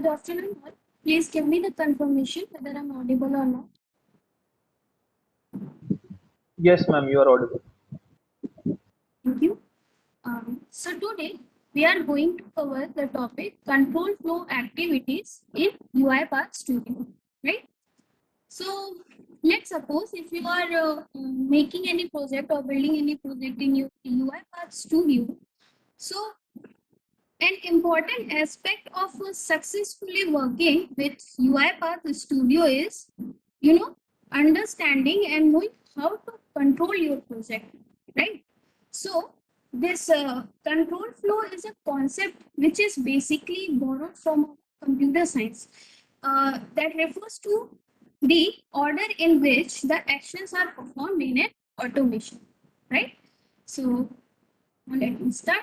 Good afternoon, all. Please give me the confirmation whether I'm audible or not. Yes, ma'am, you are audible. Thank you. So today we are going to cover the topic control flow activities in UiPath Studio, right? So let's suppose if you are making any project or building any project in your UiPath Studio, so an important aspect of successfully working with UiPath Studio is, understanding and knowing how to control your project, right? So, this control flow is a concept which is basically borrowed from computer science that refers to the order in which the actions are performed in an automation, right? So, let me start.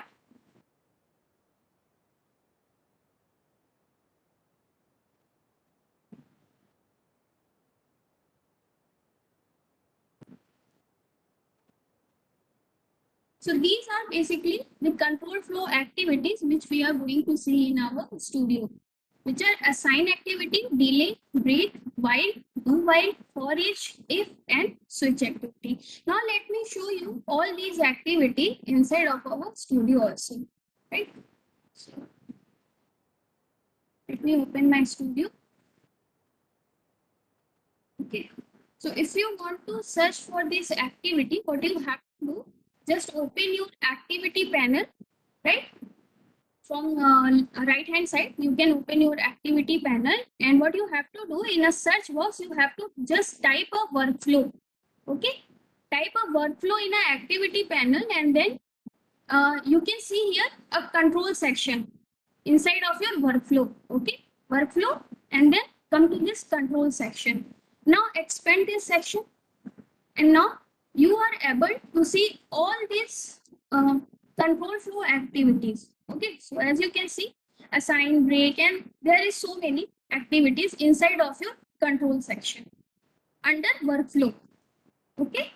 So these are basically the control flow activities which we are going to see in our studio, which are assign activity, delay, break, while, do while, for each, if, and switch activity. Now let me show you all these activity inside of our studio also, right? So let me open my studio. Okay. So if you want to search for this activity, what you have to do, just open your activity panel, right? From right hand side you can open your activity panel, and what you have to do in a search box, you have to just type a workflow. Okay, type a workflow in a activity panel, and then you can see here a control section inside of your workflow. Okay, workflow, and then come to this control section. Now expand this section, and now you are able to see all these control flow activities. Okay, so as you can see, assign, break, and there is so many activities inside of your control section under workflow. Okay,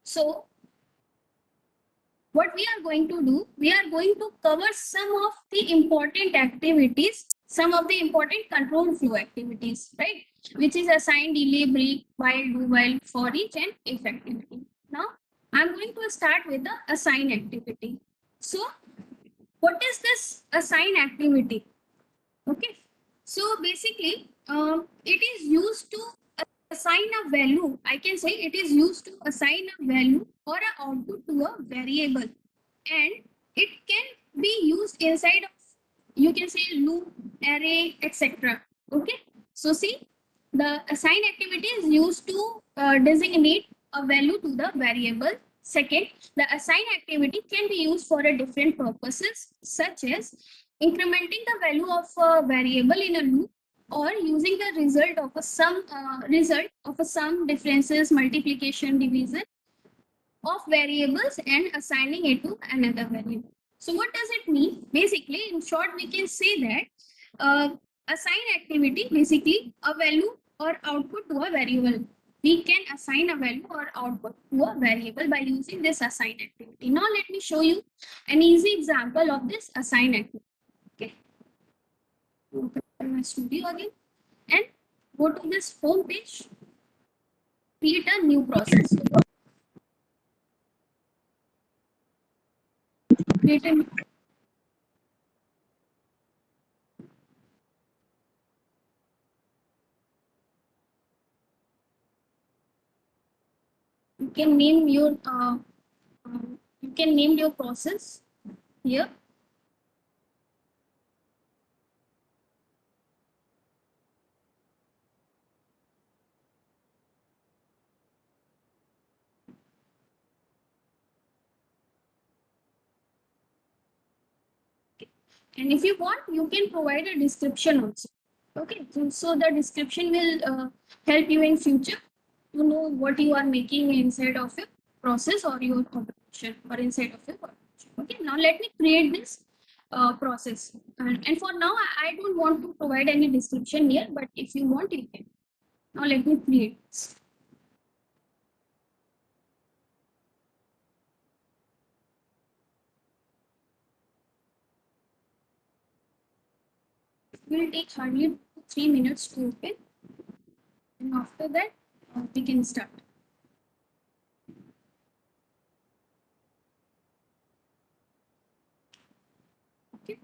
so what we are going to do, we are going to cover some of the important activities, some of the important control flow activities, right? Which is assign, delay, break, while, do while, for each, and if activity. Now, I'm going to start with the assign activity. So, what is this assign activity? Okay, so basically, it is used to assign a value. I can say it is used to assign a value or an output to a variable, and it can be used inside of, you can say, loop, array, etc. Okay, so see, the assign activity is used to designate a value to the variable. Second, the assign activity can be used for a different purposes, such as incrementing the value of a variable in a loop, or using the result of a sum, differences, multiplication, division of variables and assigning it to another variable. So what does it mean? Basically, in short, we can say that assign activity, basically a value or output to a variable. We can assign a value or output to a variable by using this assign activity. Now let me show you an easy example of this assign activity. Okay, open my studio again and go to this home page, create a new process. Create a you can name your you can name your process here. And if you want, you can provide a description also. Okay, so the description will help you in future to know what you are making inside of your process or your automation or inside of your automation. Okay, now let me create this process. And for now, I don't want to provide any description here, but if you want, you can. Now let me create this. will take hardly 3 minutes to open, and after that we can start. Okay.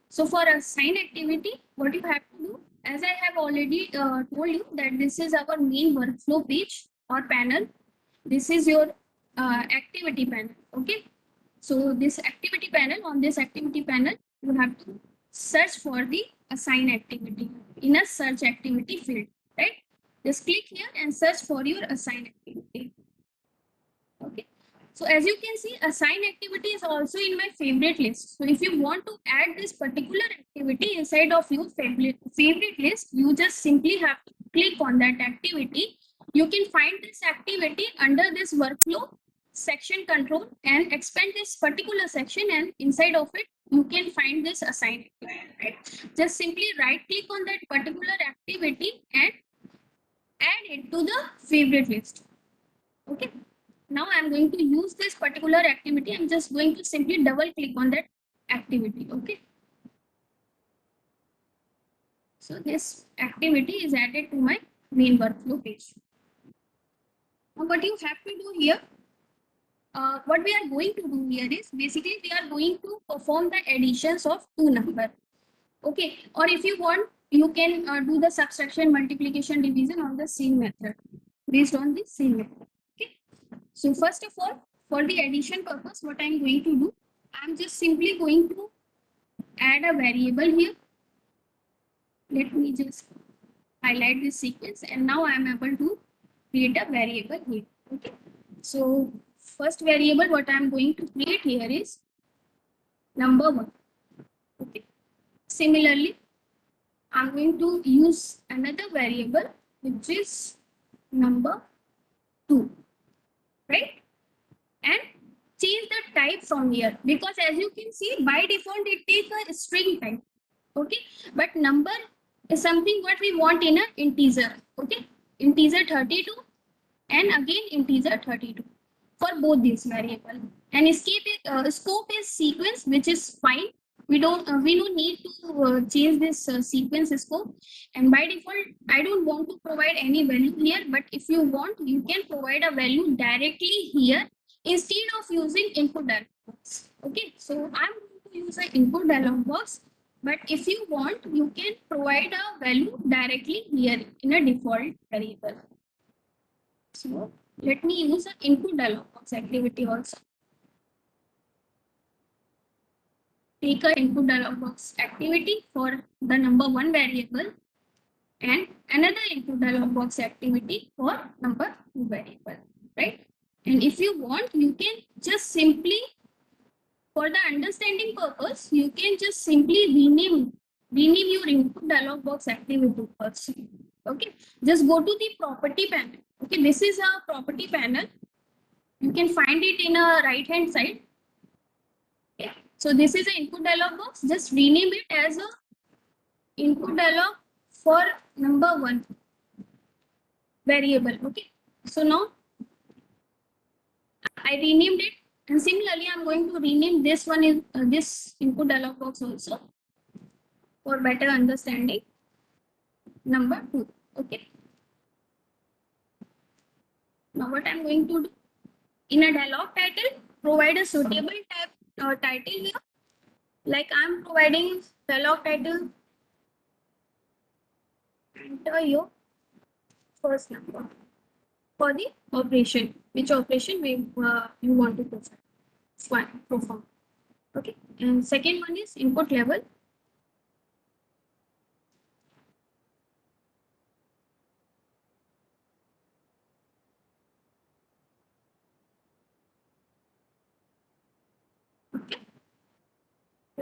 So for a assigned activity, what you have to do, as I have already told you that this is our main workflow page or panel. This is your activity panel. Okay. So this activity panel, on this activity panel, you have to search for the assigned activity in a search activity field, right? Just click here and search for your assigned activity. Okay. So as you can see, assigned activity is also in my favorite list. So if you want to add this particular activity inside of your favorite list, you just simply have to click on that activity. You can find this activity under this workflow section control and expand this particular section, and inside of it, you can find this assigned activity, right? Just simply right click on that particular activity and add it to the favorite list. Okay. Now I'm going to use this particular activity. I'm just going to simply double click on that activity. Okay. So this activity is added to my main workflow page. Now what you have to do here, what we are going to do here is basically we are going to perform the additions of two numbers. Okay. Or if you want, you can do the subtraction, multiplication, division on the same method, based on the same method. Okay. So first of all, for the addition purpose, what I'm going to do, I'm just simply going to add a variable here. Let me just highlight this sequence, and now I'm able to create a variable here. Okay. So first variable what I'm going to create here is number 1. Okay. Similarly, I'm going to use another variable which is number 2, right? And change the type from here, because as you can see, by default it takes a string type. Okay, but number is something what we want in an integer. Okay, integer 32 and again integer 32 for both these variable. And scope is sequence, which is fine. We don't need to change this sequence scope. And by default, I don't want to provide any value here, but if you want, you can provide a value directly here instead of using input dialog box. Okay, so I'm going to use an input dialog box, but if you want, you can provide a value directly here in a default variable. So let me use an input dialog box activity also. Take a input dialog box activity for the number 1 variable and another input dialog box activity for number 2 variable, right? And if you want, you can just simply, for the understanding purpose, you can just simply rename your input dialog box activity first. Okay, just go to the property panel. Okay, this is a property panel. You can find it in a right hand side. Okay. So this is an input dialog box. Just rename it as a input dialog for number 1 variable. Okay. So now I renamed it, and similarly I'm going to rename this one in this input dialog box also for better understanding. Number 2. Okay. Now what I'm going to do, in a dialog title, provide a suitable title here. Like I'm providing dialog title, enter your first number for the operation, which operation you want to perform. Okay, and second one is input level. Okay,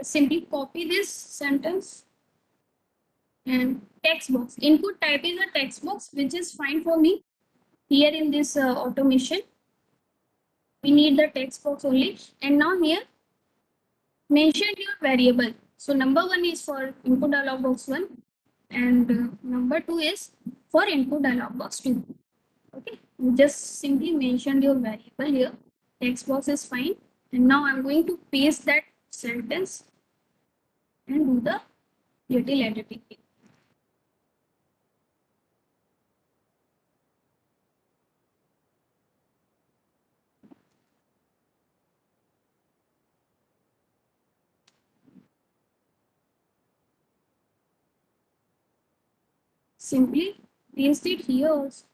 simply copy this sentence and text box. Input type is a text box, which is fine for me. Here in this automation, we need the text box only. And now here, mention your variable. So number 1 is for input dialog box 1, and number 2 is for input dialog box 2. Okay, you just simply mentioned your variable here. Text box is fine. And now I'm going to paste that sentence and do the little editing. Simply paste it here also.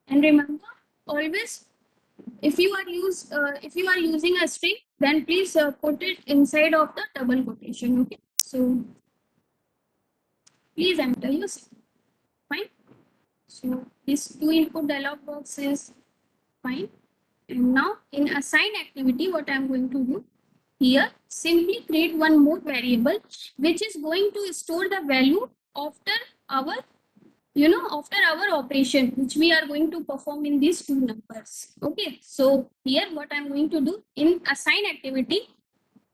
And remember, always if you are using a string, then please put it inside of the double quotation. Okay, so please enter your string. Fine. So this two input dialog box is fine. And now in assign activity, what I'm going to do here, simply create one more variable which is going to store the value after our after our operation which we are going to perform in these two numbers. Okay, so here what I'm going to do in assign activity,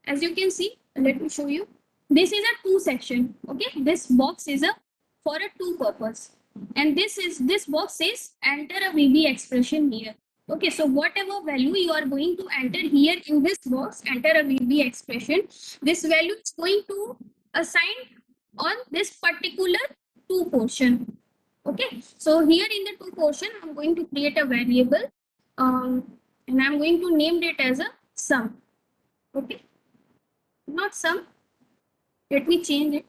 as you can see, let me show you, this is a two section. Okay, this box is a for a two purpose, and this box says enter a VB expression here. Okay, so whatever value you are going to enter here in this box, enter a VB expression, this value is going to assign on this particular two portion. Okay, so here in the two portion, I'm going to create a variable, and I'm going to name it as a sum. Okay, not sum. Let me change it.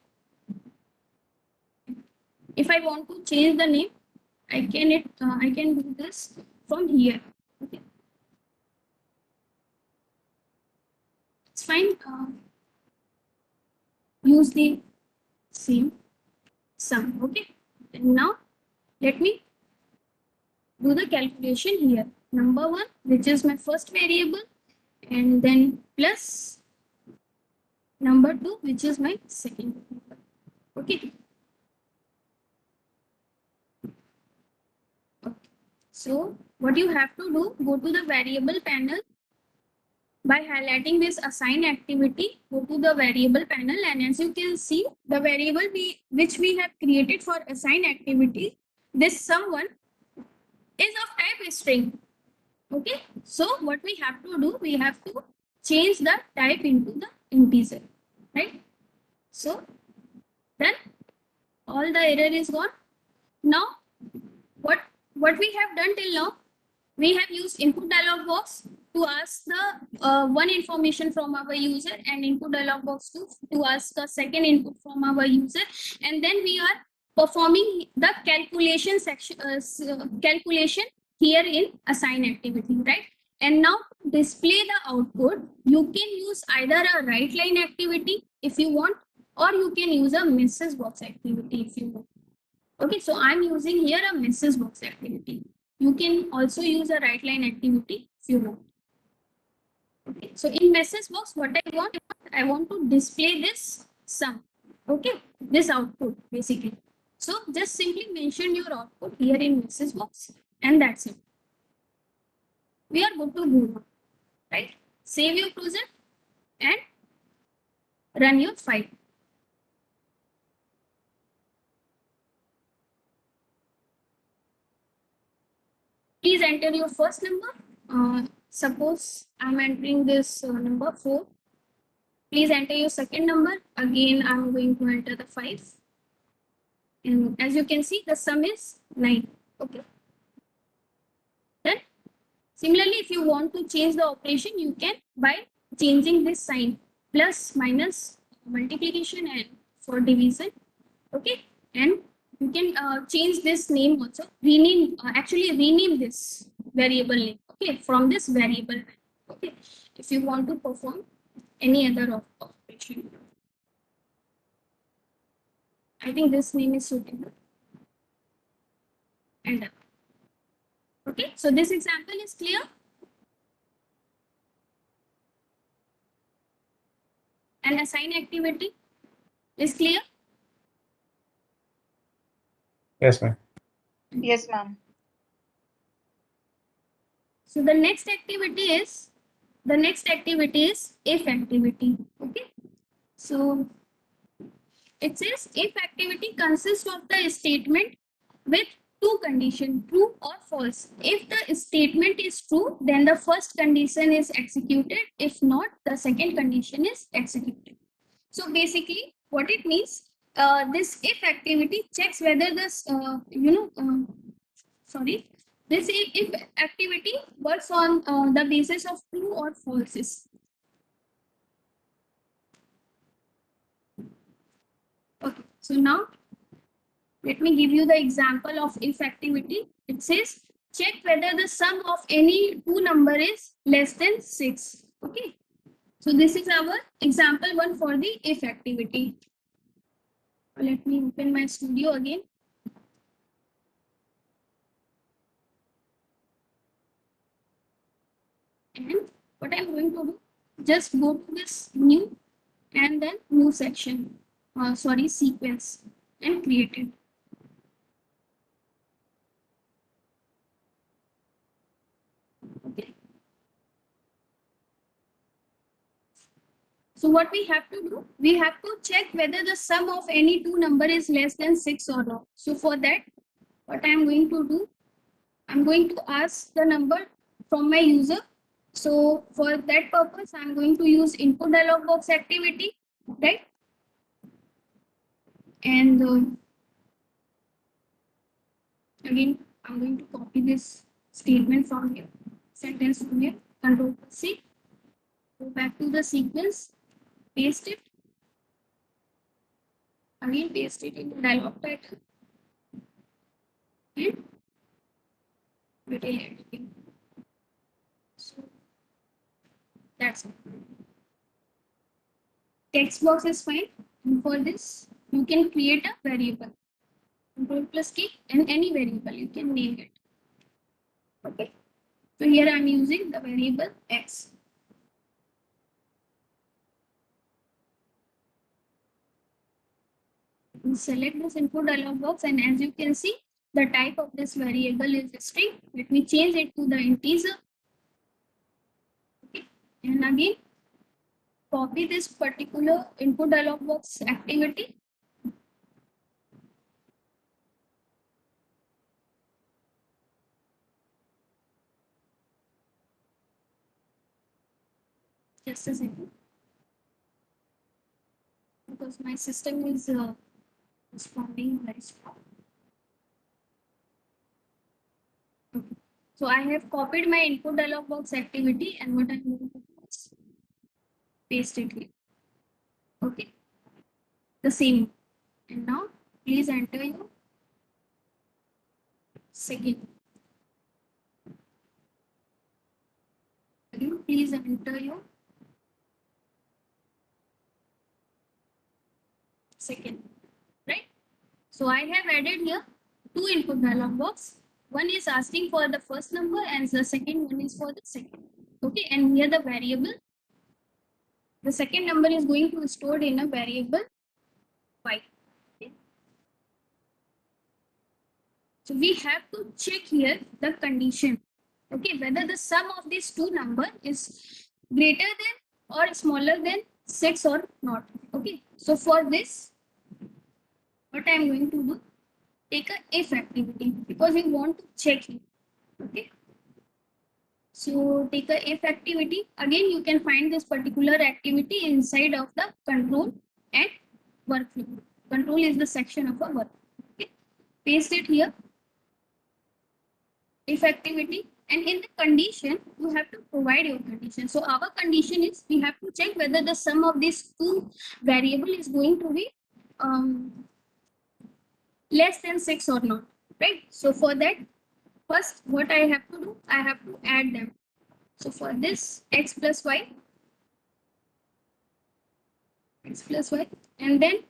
If I want to change the name, I can do this from here. Okay, it's fine. Use the same sum. Okay, and now let me do the calculation here. Number one, which is my first variable, and then plus number two, which is my second variable. Okay. So what you have to do, go to the variable panel by highlighting this assign activity, go to the variable panel, and as you can see, the variable which we have created for assign activity, this someone is of type string. Okay, so what we have to do, we have to change the type into the integer, right? So then all the error is gone. Now what we have done till now, we have used input dialog box to ask the one information from our user, and input dialog box to ask the second input from our user, and then we are performing the calculation section calculation here in assign activity, right? And now to display the output, you can use either a write line activity if you want, or you can use a message box activity if you want. Okay, so I'm using here a message box activity. You can also use a write line activity if you want. Okay, so in message box, what I want to display this sum. Okay, this output basically. So just simply mention your output here in message box, and that's it. We are good to go now, right? Save your project and run your file. Please enter your first number. Suppose I'm entering this number 4. Please enter your second number. Again, I'm going to enter the 5. And as you can see, the sum is 9. Okay. Then, similarly, if you want to change the operation, you can by changing this sign, plus, minus, multiplication, and for division. Okay. And you can change this name also. Rename this variable name. Okay. From this variable. Okay. If you want to perform any other operation. I think this name is suitable. And okay, so this example is clear. And assign activity is clear. Yes, ma'am. Yes, ma'am. So the next activity is if activity. Okay, so it says if activity consists of the statement with two conditions, true or false. If the statement is true, then the first condition is executed. If not, the second condition is executed. So basically, What it means, this if activity checks whether this, sorry, this if activity works on the basis of true or falses. Okay, so now let me give you the example of if activity. It says check whether the sum of any two number is less than 6. Okay, so this is our example one for the if activity. Let me open my studio again. And what I'm going to do, just go to this new and then new section, sorry, sequence, and create it. Okay. So what we have to do, we have to check whether the sum of any two number is less than 6 or not. So for that, what I'm going to do, I'm going to ask the number from my user. So for that purpose, I'm going to use input dialog box activity, right? And again, I'm going to copy this statement from here, sentence from here, Control C, go back to the sequence, paste it, again paste it into dialog title, and detail editing. So that's it. Text box is fine. And for this, you can create a variable. Control plus key and any variable, you can name it. Okay. So here I'm using the variable x. Select this input dialog box, and as you can see, the type of this variable is a string. Let me change it to the integer. Okay. And again, copy this particular input dialog box activity. Just a second, because my system is responding very slow. Okay. So I have copied my input dialog box activity, and what I'm going to do is paste it here. Okay, the same. And now please enter your second. Again, please enter your second. Right? So I have added here two input dialog box. One is asking for the first number, and the second one is for the second. Okay, and here the variable, the second number is going to be stored in a variable y. Okay. So we have to check here the condition. Okay, whether the sum of these two number is greater than or smaller than 6 or not. Okay, so for this, what I'm going to do, take a if activity, because we want to check it. Okay, so take a if activity. Again, you can find this particular activity inside of the control and workflow. Control is the section of a work. Okay, paste it here, if activity, and in the condition you have to provide your condition. So our condition is we have to check whether the sum of these two variable is going to be less than 6 or not, right? So for that, first what I have to do, I have to add them. So for this, x plus y, and then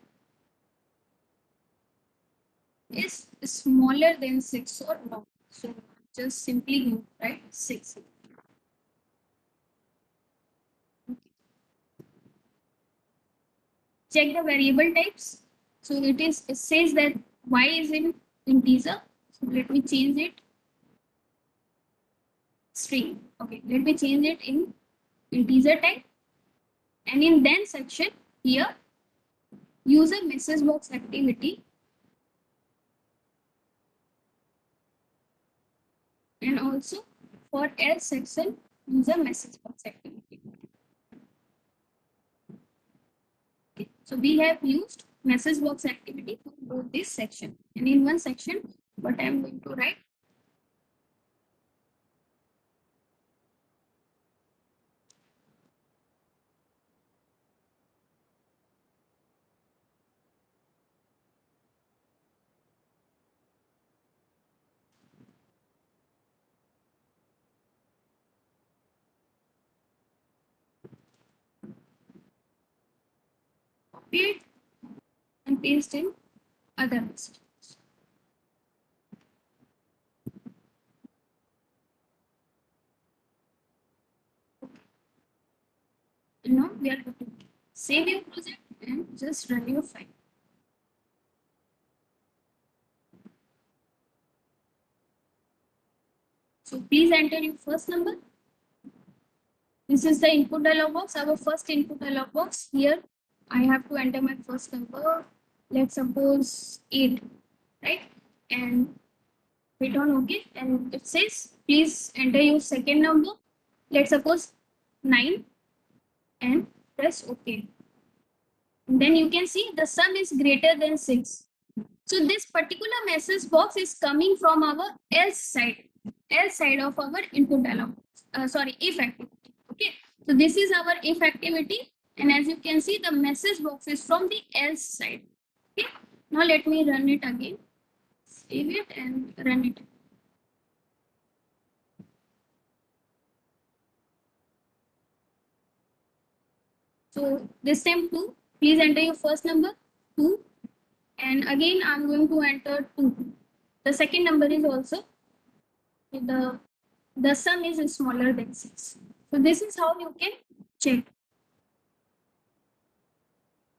is smaller than 6 or not. So just simply write 6. Check the variable types. So it says that y is in integer. So let me change it string. Okay, let me change it in integer type. And in then section here, use a message box activity. And also for else section, use a message box activity. Okay. So we have used message box activity for both this section. And in one section, what I am going to write, copy it and paste in other message. And now we are going to save your project and just run your file. So please enter your first number. This is the input dialog box, our first input dialog box. Here I have to enter my first number. Let's suppose 8, right? And hit on OK. And it says, please enter your second number. Let's suppose 9 and press OK. And then you can see the sum is greater than 6. So this particular message box is coming from our else side of our input dialog. Sorry, if activity. Okay. So this is our if activity. And as you can see, the message box is from the else side. Okay. Now let me run it again. Save it and run it. So this time 2. Please enter your first number 2. And again, I'm going to enter 2. The second number is also the sum is smaller than 6. So this is how you can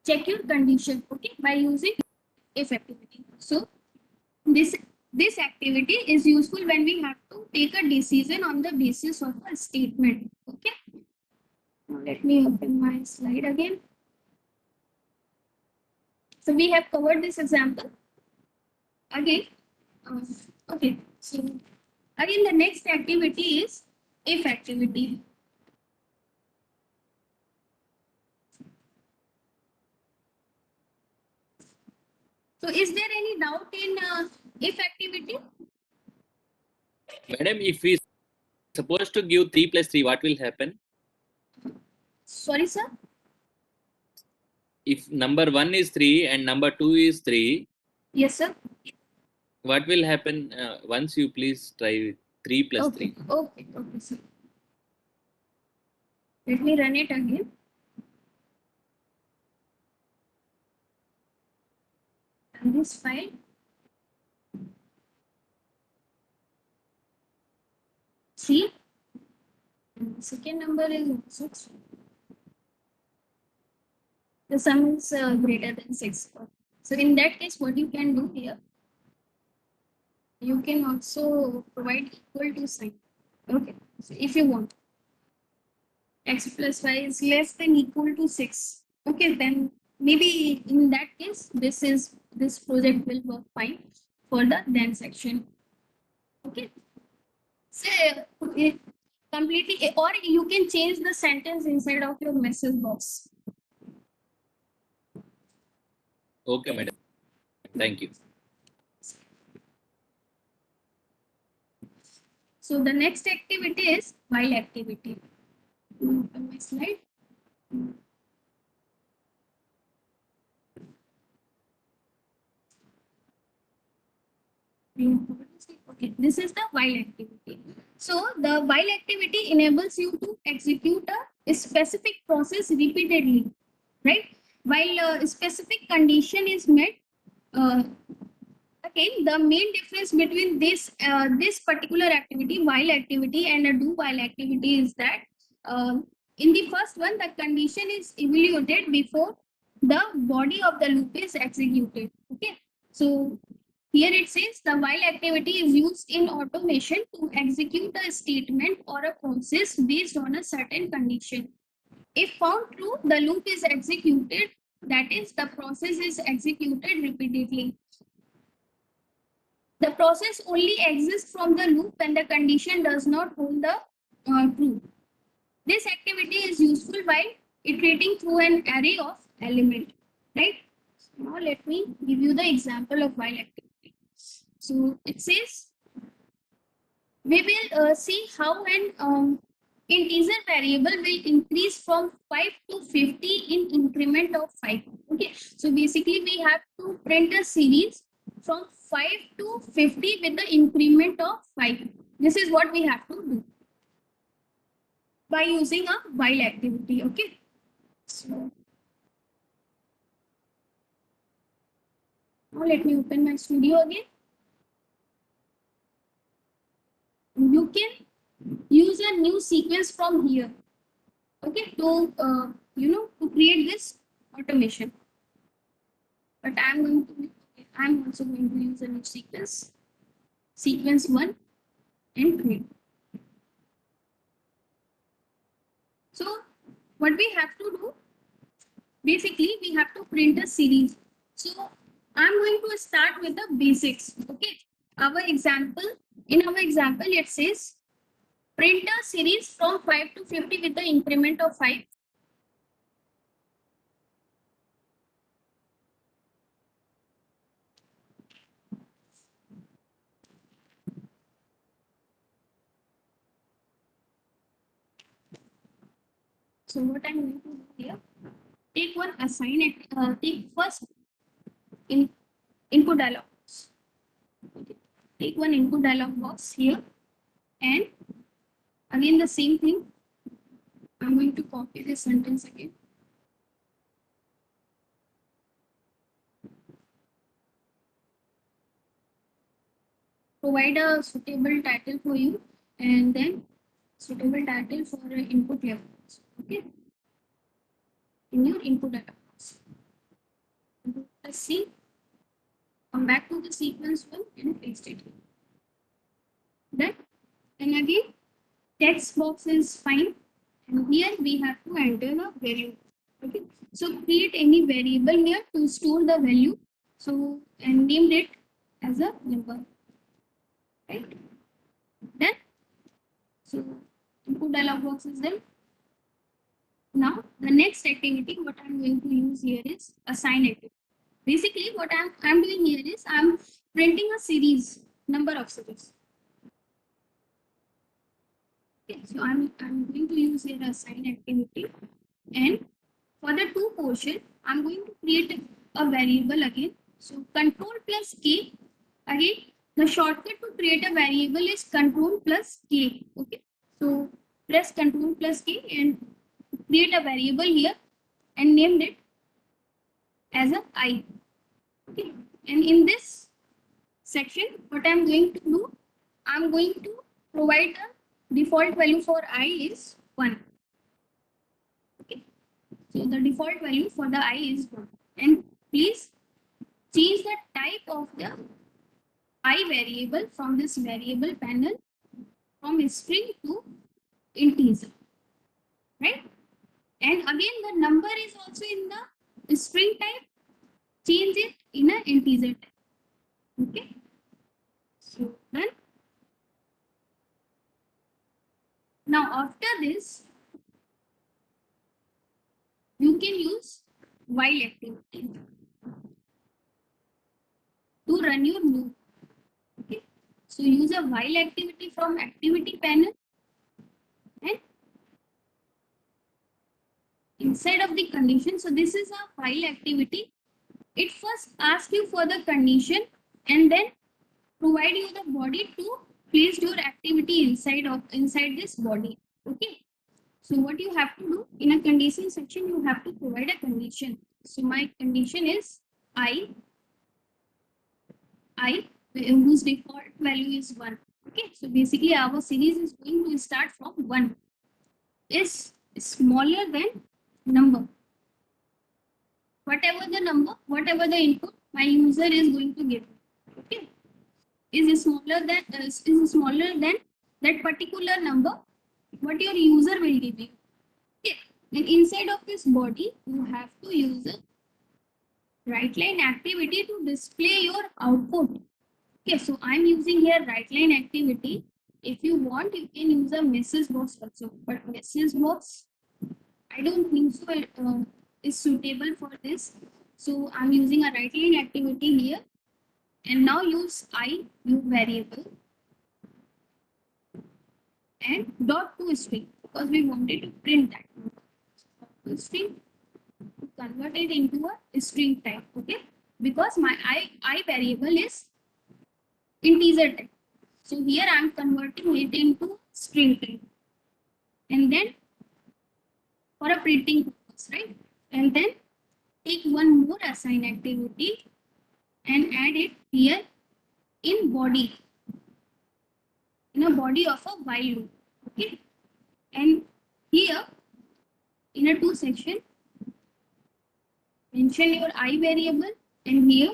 check your condition, okay, by using if activity. So this activity is useful when we have to take a decision on the basis of a statement. Okay. Now let me open my slide again. So we have covered this example again. Okay. So again, the next activity is if activity. So is there any doubt in if activity? Madam, if we supposed to give 3 plus 3, what will happen? Sorry, sir. If number 1 is 3 and number 2 is 3, Yes, sir. what will happen once you please try 3 plus Okay. 3? Okay, sir. Let me run it again. And this file. See, and the second number is also 3. The sum is greater than 6. So in that case, what you can do here, you can also provide equal to sign. Okay, so if you want x plus y is less than equal to 6. Okay, then maybe in that case, this project will work fine for the then section. Okay. So completely, or you can change the sentence inside of your message box. Okay, madam. Thank you. So the next activity is while activity. Open my slide. Okay, this is the while activity. So the while activity enables you to execute a specific process repeatedly, right? While a specific condition is met, again, the main difference between this particular activity, while activity, and a do while activity is that in the first one, the condition is evaluated before the body of the loop is executed. Okay, so here it says the while activity is used in automation to execute a statement or a process based on a certain condition. If found true, the loop is executed. That is, the process is executed repeatedly. The process only exists from the loop when the condition does not hold the true. This activity is useful while iterating through an array of elements. right? Now let me give you the example of while activity. So it says we will see how an integer variable will increase from 5 to 50 in increment of 5. Okay, so basically we have to print a series from 5 to 50 with the increment of 5. This is what we have to do by using a while activity. Okay, so now let me open my studio again. You can use a new sequence from here, okay, to to create this automation. But I'm also going to use a new sequence 1 and 3. So what we have to do, basically we have to print a series. So I'm going to start with the basics. Okay, in our example it says print a series from 5 to 50 with the increment of 5. So what I'm going to do here, take first in input dialog. Take one input dialog box here, and again the same thing. I'm going to copy this sentence again. Provide a suitable title for you, and then suitable title for input levels. Okay, in your input dialog box. Let's see. Come back to the sequence 1 and paste it. Then, and again, text box is fine. And here we have to enter a value. Okay, so create any variable here to store the value. So, and named it as a number, right? Then, so input dialog box is done. Now, the next activity, what I'm going to use here is assign activity. Basically, what I'm doing here is I'm printing a series, number of series. Okay, so I'm going to use here assign activity, and for the to portion, I'm going to create a variable again. So control plus K. Again, the shortcut to create a variable is control plus K. Okay, so press control plus K and create a variable here and named it as a I. Okay, and in this section, what I'm going to do, I'm going to provide a default value for I is 1. Okay, so the default value for the I is 1. And please change the type of the I variable from this variable panel from string to integer, right? And again, the number is also in the string type. Change it in an integer type. Okay. So then, now after this, you can use while activity to run your loop. Okay. So use a while activity from activity panel, and inside of the condition. So this is a while activity. It first asks you for the condition and then provide you the body to place your activity inside this body. Okay. So what you have to do in a condition section, you have to provide a condition. So my condition is I whose default value is 1. Okay. So basically our series is going to start from 1 is smaller than number. Whatever the number, whatever the input, my user is going to give. Okay, is smaller than that particular number, what your user will give you. Okay, and inside of this body, you have to use a write line activity to display your output. Okay, so I'm using here write line activity. If you want, you can use a message box also, but message box I don't think so is suitable for this. So I'm using a right line activity here, and now use I, u variable, and dot to string because we wanted to print that to string, to convert it into a string type. Okay, because my I variable is integer type. So here I'm converting it into string type, and then for a printing purpose, right? And then take one more assign activity and add it here in body, in a body of a while loop. Okay, and here in a to section, mention your I variable, and here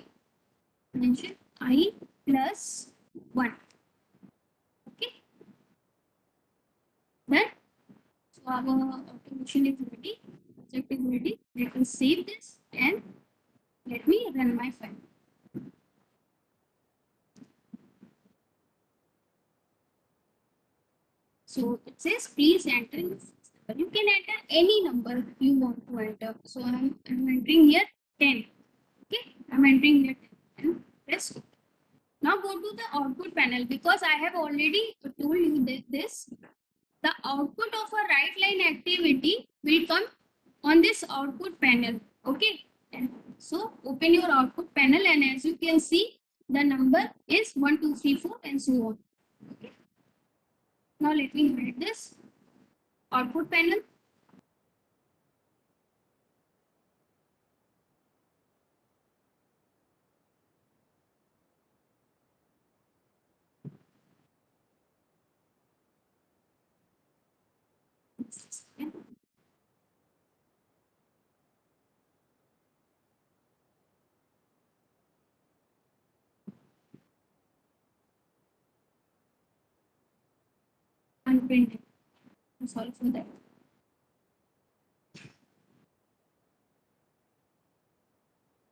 mention I plus 1. Okay, then so our automation is ready, project is ready. Let me save this and let me run my file. So it says please enter your first number. You can enter any number you want to enter. So I'm entering here 10. Okay, I'm entering here 10 and press. Now go to the output panel because I have already told you this. The output of a right line activity will come on this output panel. Okay, and so open your output panel, and as you can see, the number is 1, 2, 3, 4, and so on. Okay. Now let me hide this output panel. Unprinted. I'm sorry for that.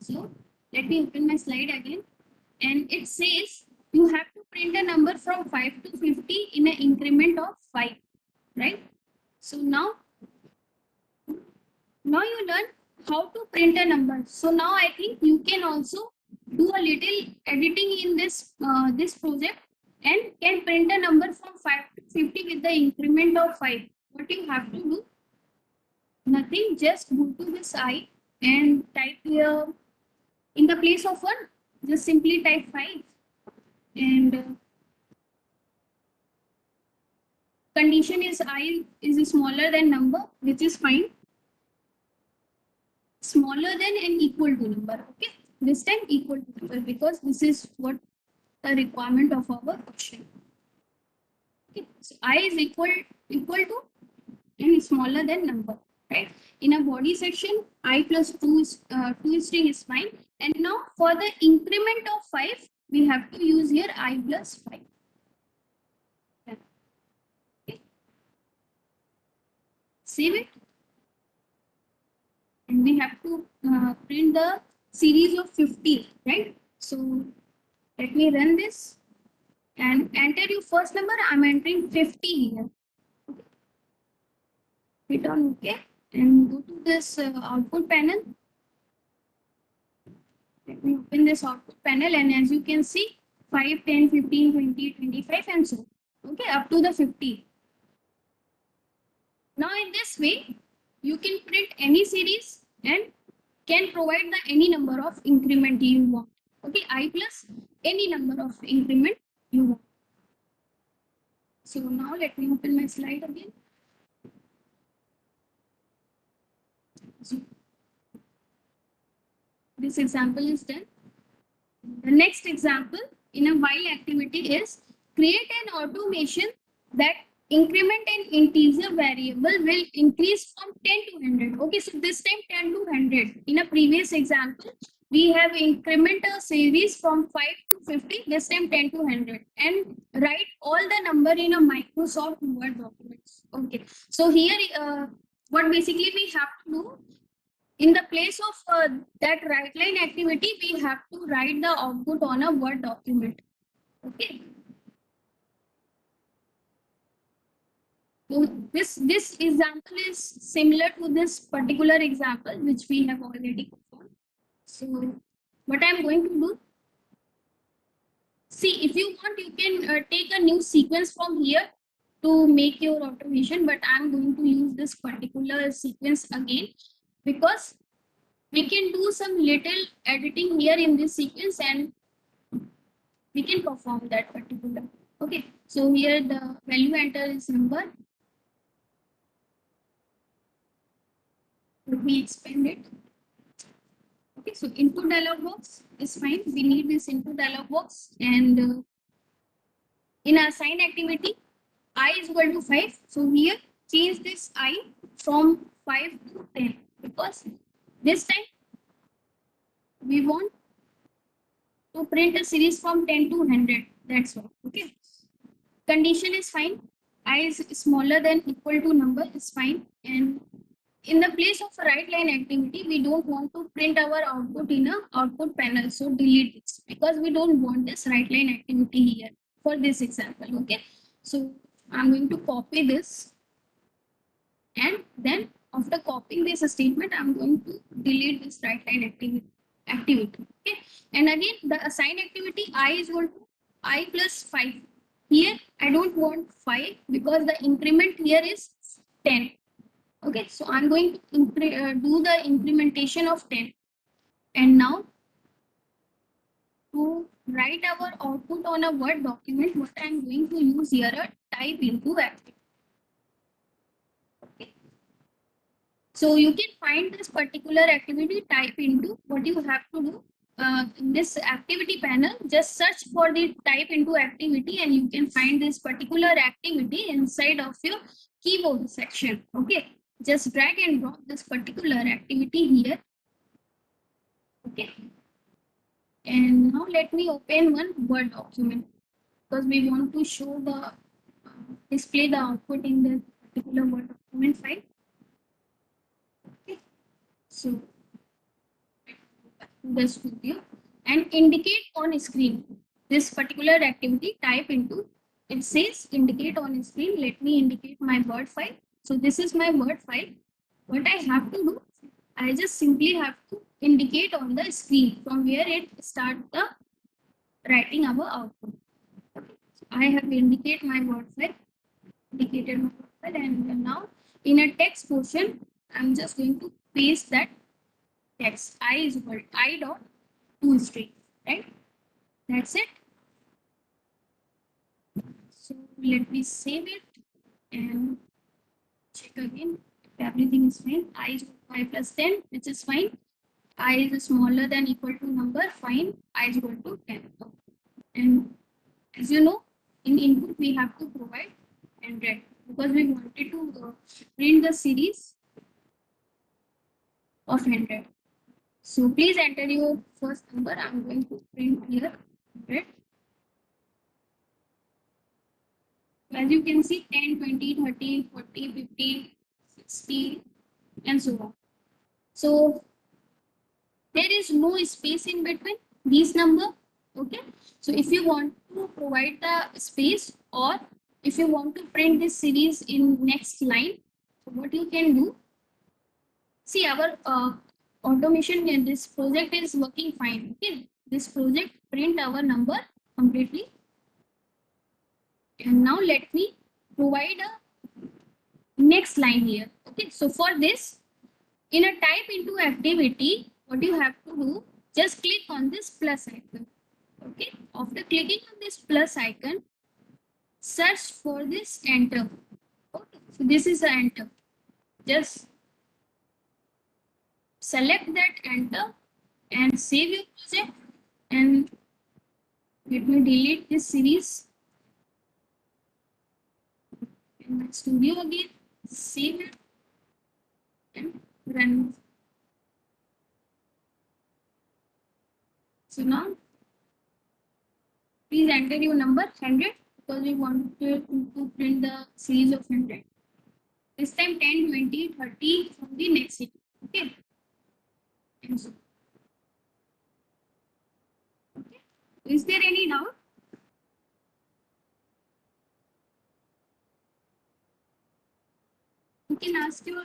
So let me open my slide again, and it says you have to print a number from 5 to 50 in an increment of 5, right? So now you learn how to print a number. So now I think you can also do a little editing in this project and can print a number from 5 to 50 with the increment of 5. What you have to do? Nothing, just go to this I and type here in the place of 1, just simply type 5, and condition is I is smaller than number, which is fine. Smaller than and equal to number. Okay, this time equal to number because this is what the requirement of our question. Okay, so I is equal to and smaller than number, right? In a body section, I plus 2 string is fine. And now for the increment of 5, we have to use here I plus 5. Okay. Save it. And we have to print the series of 50, right? So let me run this and enter your first number. I'm entering 50 here. Hit on OK and go to this output panel. Let me open this output panel, and as you can see, 5, 10, 15, 20, 25, and so on. Okay, up to the 50. Now in this way, you can print any series and can provide the any number of increment you want. Okay, I plus any number of increment you want. So now let me open my slide again. So this example is done. The next example in a while activity is create an automation that increment an integer variable will increase from 10 to 100. Okay, so this time 10 to 100. In a previous example, we have increment a series from 5 to 50, this time 10 to 100, and write all the number in a Microsoft Word documents. Okay, so here what basically we have to do, in the place of that right line activity, we have to write the output on a Word document. Okay. So this example is similar to this particular example which we have already performed. So what I'm going to do, see, if you want, you can take a new sequence from here to make your automation, but I'm going to use this particular sequence again because we can do some little editing here in this sequence and we can perform that particular. Okay, so here the value enter is number. Let me expand it. Okay, so input dialog box is fine. We need this input dialog box, and in our assign activity, I is equal to 5. So here change this I from 5 to 10 because this time we want to print a series from 10 to 100. That's all. Okay. Condition is fine. I is smaller than equal to number is fine. And in the place of write line activity, we don't want to print our output in a output panel. So delete this because we don't want this write line activity here for this example. Okay. So I'm going to copy this, and then after copying this statement, I'm going to delete this write line activity. Okay. And again, the assign activity I is equal to I plus 5. Here, I don't want 5 because the increment here is 10. Okay, so I'm going to do the incrementation of 10. And now to write our output on a Word document, what I'm going to use here a type into activity. Okay. So you can find this particular activity type into. What you have to do in this activity panel, just search for the type into activity and you can find this particular activity inside of your keyboard section. Okay, just drag and drop this particular activity here. Okay, and now let me open one Word document because we want to show the display the output in the particular Word document file. Okay, so the studio and indicate on screen this particular activity type into. It says indicate on screen. Let me indicate my Word file. So this is my Word file. What I have to do, I just simply have to indicate on the screen from where it start the writing our output. Okay. So I have indicate my Word file, indicated my Word file, and now in a text portion, I'm just going to paste that text. I is equal to I dot to string, right? That's it. So let me save it and check again if everything is fine. I is 5 plus 10, which is fine. I is smaller than equal to number, fine. I is equal to 10. And as you know, in input we have to provide 100 because we wanted to print the series of 100. So please enter your first number. I'm going to print here 100. As you can see, 10, 20, 30, 40, 50, 60, and so on. So there is no space in between these number. Okay. So if you want to provide the space or if you want to print this series in next line, so what you can do, see our automation in this project is working fine. Okay. This project print our number completely. And now let me provide a next line here. Okay, so for this, in a type into activity, what you have to do, just click on this plus icon. Okay, after clicking on this plus icon, search for this enter. Okay, so this is the enter. Just select that enter and save your project. And let me delete this series in my studio again. Save it and run. So now please enter your number 100 because we want to print the series of 100. This time 10, 20, 30 from the next city. Okay. And so, okay. Is there any doubt? You can ask your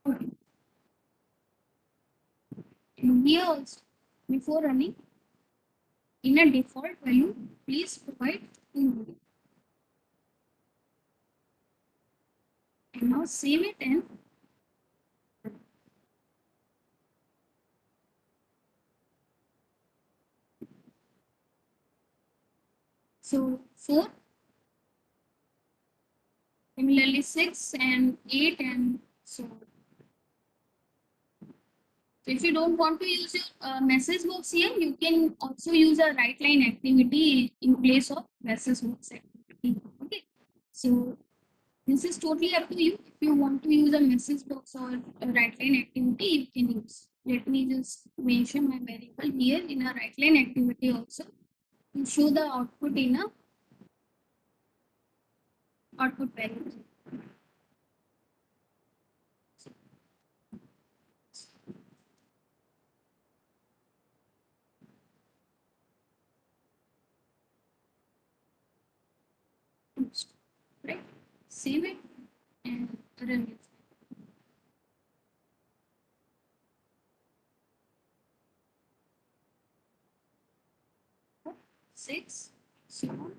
Okay. And here also, before running, in a default value, please provide 2. And now save it and so 4, similarly 6 and 8 and so on. So if you don't want to use your message box here, you can also use a write line activity in place of message box activity. Okay. So this is totally up to you. If you want to use a message box or a write line activity, you can use. Let me just mention my variable here in a write line activity also to show the output in a output variable. Right? Save it and run it. 6, 7.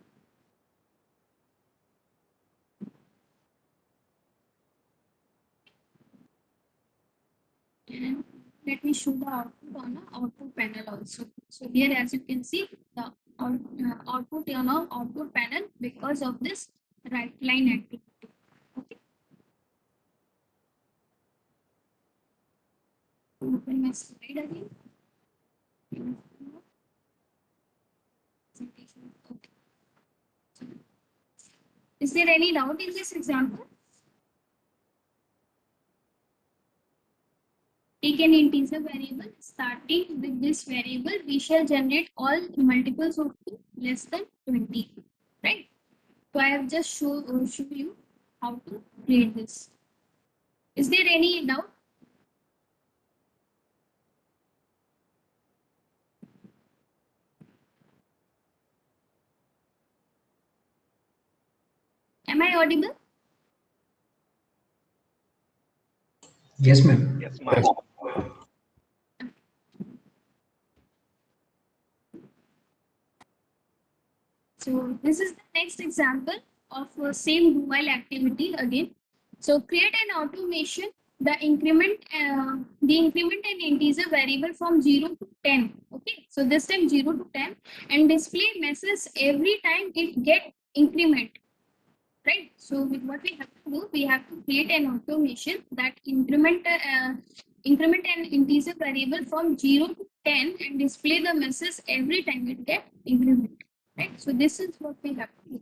And let me show the output on the output panel also. So here, as you can see, the output on our output panel because of this right line activity. Okay. Open my slide again. Okay. Is there any doubt in this example? Take an integer variable. Starting with this variable, we shall generate all multiples of 2 less than 20. Right? So I have just show you how to create this. Is there any doubt? Am I audible? Yes, ma'am. Yes, ma'am. So this is the next example of same do while activity again. So create an automation. The increment an integer variable from 0 to 10. Okay, so this time 0 to 10 and display message every time it get increment. Right. So with what we have to do, we have to create an automation that increment an integer variable from 0 to 10 and display the message every time it get increment. Right. So this is what we have to do.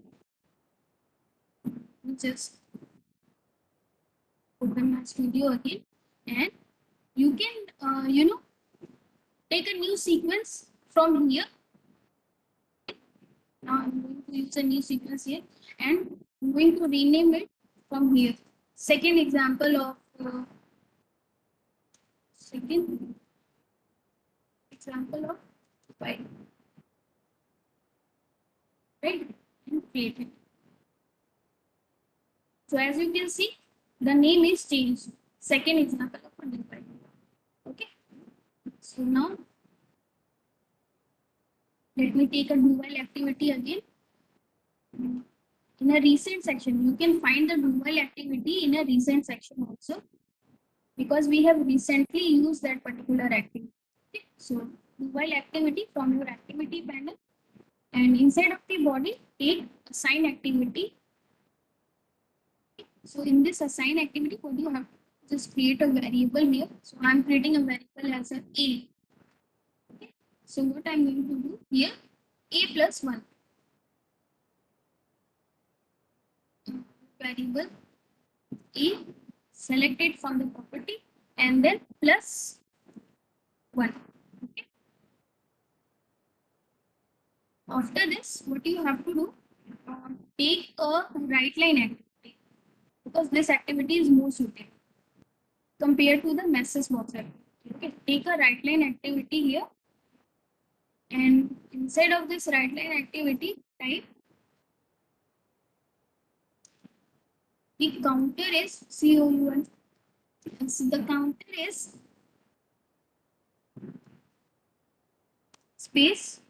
We just open my studio again, and you can take a new sequence from here. Now I'm going to use a new sequence here, and I'm going to rename it from here. Second example of second example of file, right? And create it. So as you can see, the name is changed. Second example of a new file. Okay. So now let me take a do while activity again. In a recent section, you can find the do while activity in a recent section also, because we have recently used that particular activity. Okay. So do while activity from your activity panel, and inside of the body take assign activity. So in this assign activity, what do you have to just create a variable here. So I'm creating a variable as a A. Okay. So what I'm going to do here, A plus 1. Variable A selected from the property and then plus 1. Okay. After this, what you have to do, take a write line activity, because this activity is more suited compared to the message box activity. Okay, take a write line activity here, and inside of this write line activity, type the counter is COUN. So the counter is space,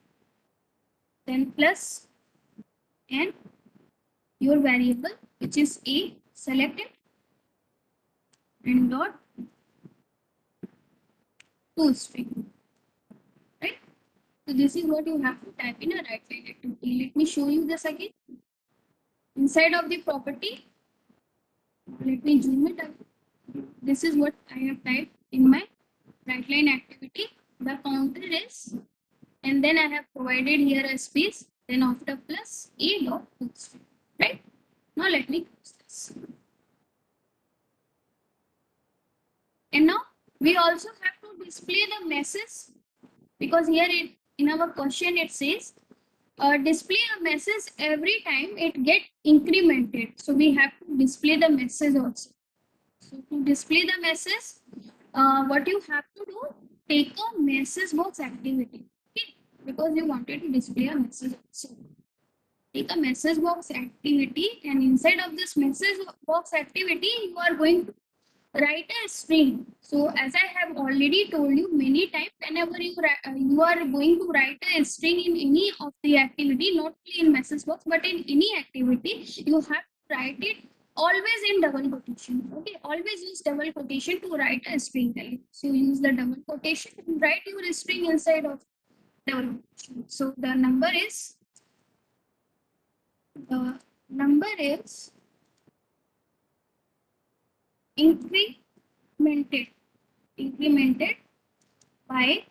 then plus, and your variable, which is a, select it, and dot to string, right? So this is what you have to type in a right line activity. Let me show you this again. Inside of the property, let me zoom it up. This is what I have typed in my right line activity. The counter is, and then I have provided here a space, then after plus a dot to string, right? Now let me close this. And now we also have to display the message, because here in our question it says display a message every time it get incremented. So we have to display the message also. So to display the message, what you have to do, take a message box activity. Okay, because you wanted to display a message also. Take a message box activity, and inside of this message box activity, you are going to write a string. So as I have already told you many times, whenever you are going to write a string in any of the activity, not only in message box but in any activity, you have to write it always in double quotation. Okay, always use double quotation to write a string value. So use the double quotation and write your string inside of double quotation. So the number is incremented by,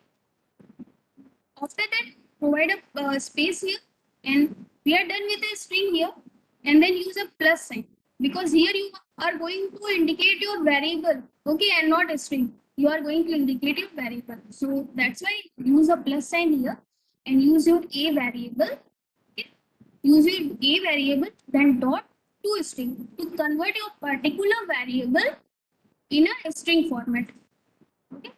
after that provide a space here, and we are done with a string here, and then use a plus sign, because here you are going to indicate your variable, okay, and not a string. You are going to indicate your variable, so that's why use a plus sign here and use your a variable. Okay? Use your a variable, then dot to a string to convert your particular variable in a string format. Okay,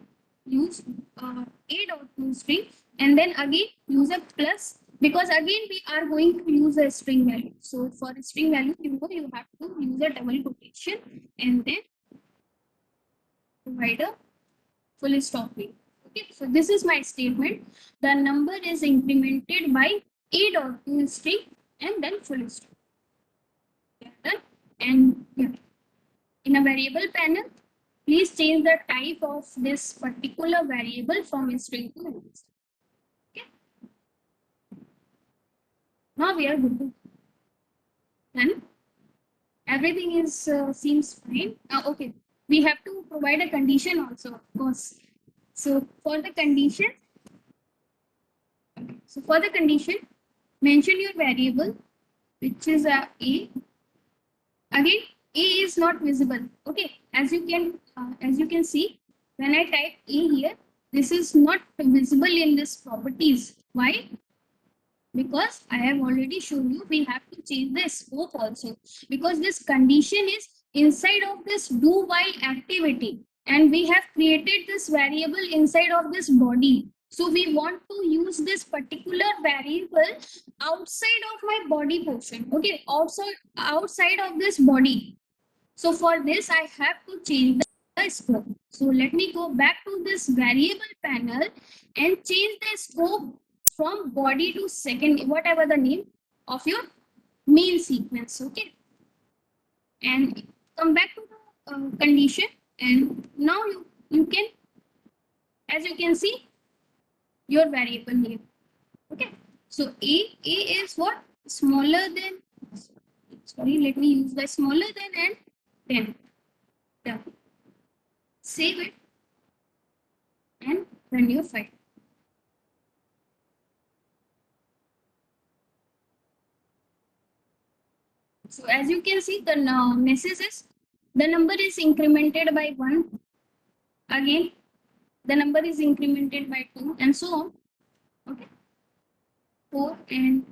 use a dot to string, and then again use a plus, because again we are going to use a string value. So for a string value, you have to use a double quotation and then provide a full stop wing. Okay, so this is my statement. The number is incremented by a dot to string and then full stop. Done. And yeah, in a variable panel, please change the type of this particular variable from string to int. Okay. Now we are good to go. Then everything is seems fine. Okay, we have to provide a condition also, of course. So for the condition, mention your variable, which is a. Again, a is not visible. Okay, as you can see, when I type a here, this is not visible in this properties. Why? Because I have already shown you we have to change the scope also, because this condition is inside of this do while activity, and we have created this variable inside of this body. So we want to use this particular variable outside of my body portion. Okay, outside of this body. So for this I have to change the scope. So let me go back to this variable panel and change the scope from body to second, whatever the name of your main sequence. Okay, and come back to the condition, and now you can, as you can see, your variable here. Okay, so a is what, smaller than, sorry, let me use the smaller than and 10. Done. Save it and run your file. So as you can see, the message is the number is incremented by 1. Again, the number is incremented by 2, and so on. Okay, 4 and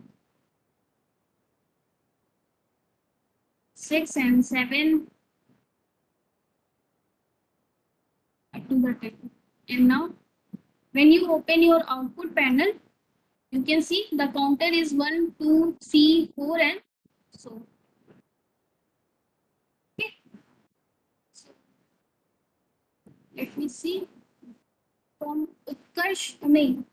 6 and 7 up to the 10. And now, when you open your output panel, you can see the counter is 1, 2, 3, 4, and so. Okay. Let me see. From Utkarsh, no,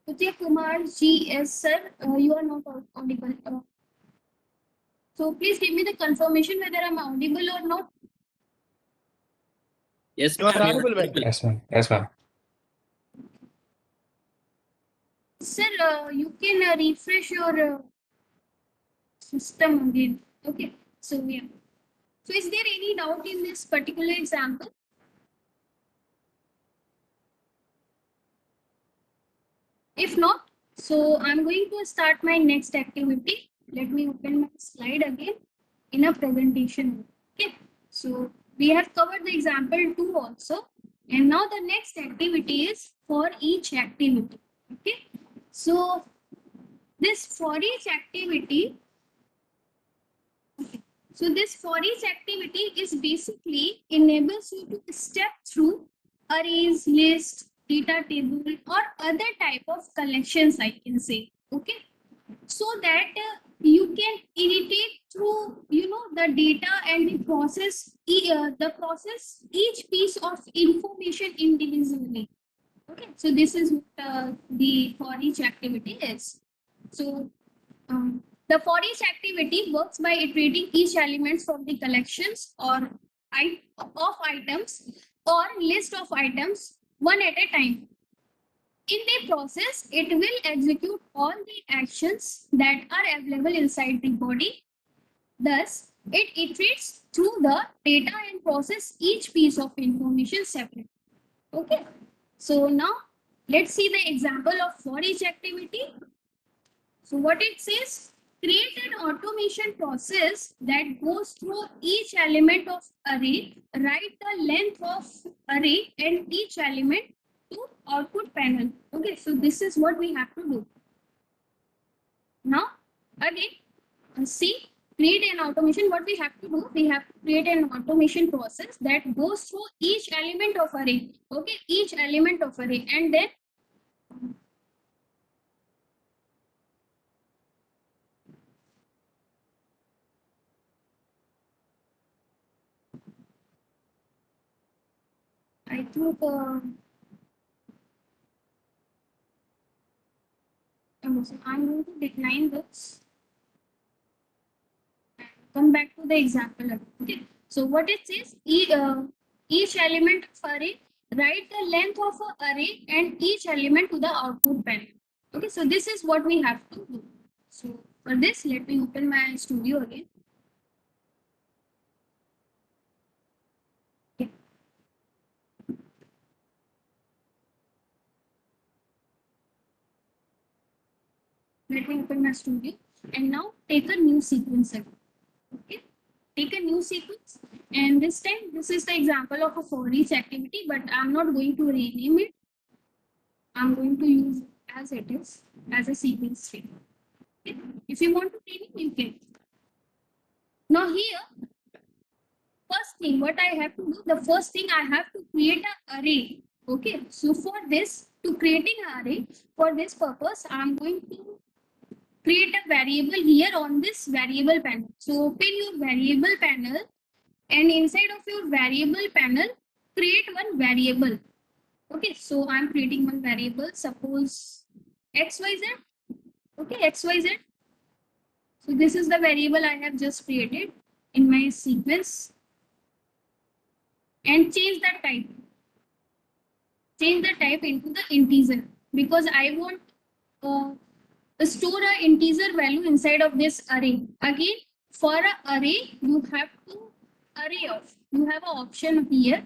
Utya Kumar G. S. Sir, you are not audible. So please give me the confirmation whether I'm audible or not. Yes, You are ma'am, you are audible, ma'am. audible. Yes, ma'am. Yes, ma'am. Sir, you can refresh your system again. Okay. So yeah. So is there any doubt in this particular example? If not, so I'm going to start my next activity. Let me open my slide again in a presentation. Okay. So we have covered the example 2 also. And now the next activity is for each activity. Okay. So this for each activity, so this for each activity is basically enables you to step through arrays, list, data table, or other type of collections, I can say. Okay. So that you can iterate through, the data and the process each piece of information individually. Okay. So this is what the for each activity is. So the for each activity works by iterating each element from the collections or of items or list of items one at a time. In the process, it will execute all the actions that are available inside the body. Thus, it iterates through the data and process each piece of information separately. Okay. So now let's see the example of for each activity. So what it says, create an automation process that goes through each element of array, write the length of array and each element to output panel. Okay, so this is what we have to do. Now, again, see, create an automation. What we have to do, we have to create an automation process that goes through each element of array. Okay, each element of array, and then I think I'm going to decline this. Come back to the example. Okay. So what it says, each element of array, write the length of an array and each element to the output panel. Okay. So this is what we have to do. So for this, let me open my studio again. Okay. Let me open my studio and now take a new sequence again. Okay. Take a new sequence, and this time this is the example of a for each activity, but I'm not going to rename it. I'm going to use it as it is, as a sequence tree. Okay. If you want to rename, you can. Now here, first thing what I have to do, the first thing I have to create an array. Okay, so for this, to creating an array, for this purpose, I'm going to create a variable here on this variable panel. So open your variable panel, and inside of your variable panel, create one variable. Okay, so I'm creating one variable, suppose XYZ. Okay, XYZ. So this is the variable I have just created in my sequence, and change the type. Change the type into the integer because I want store an integer value inside of this array. Again, for an array, you have to array of. You have an option here,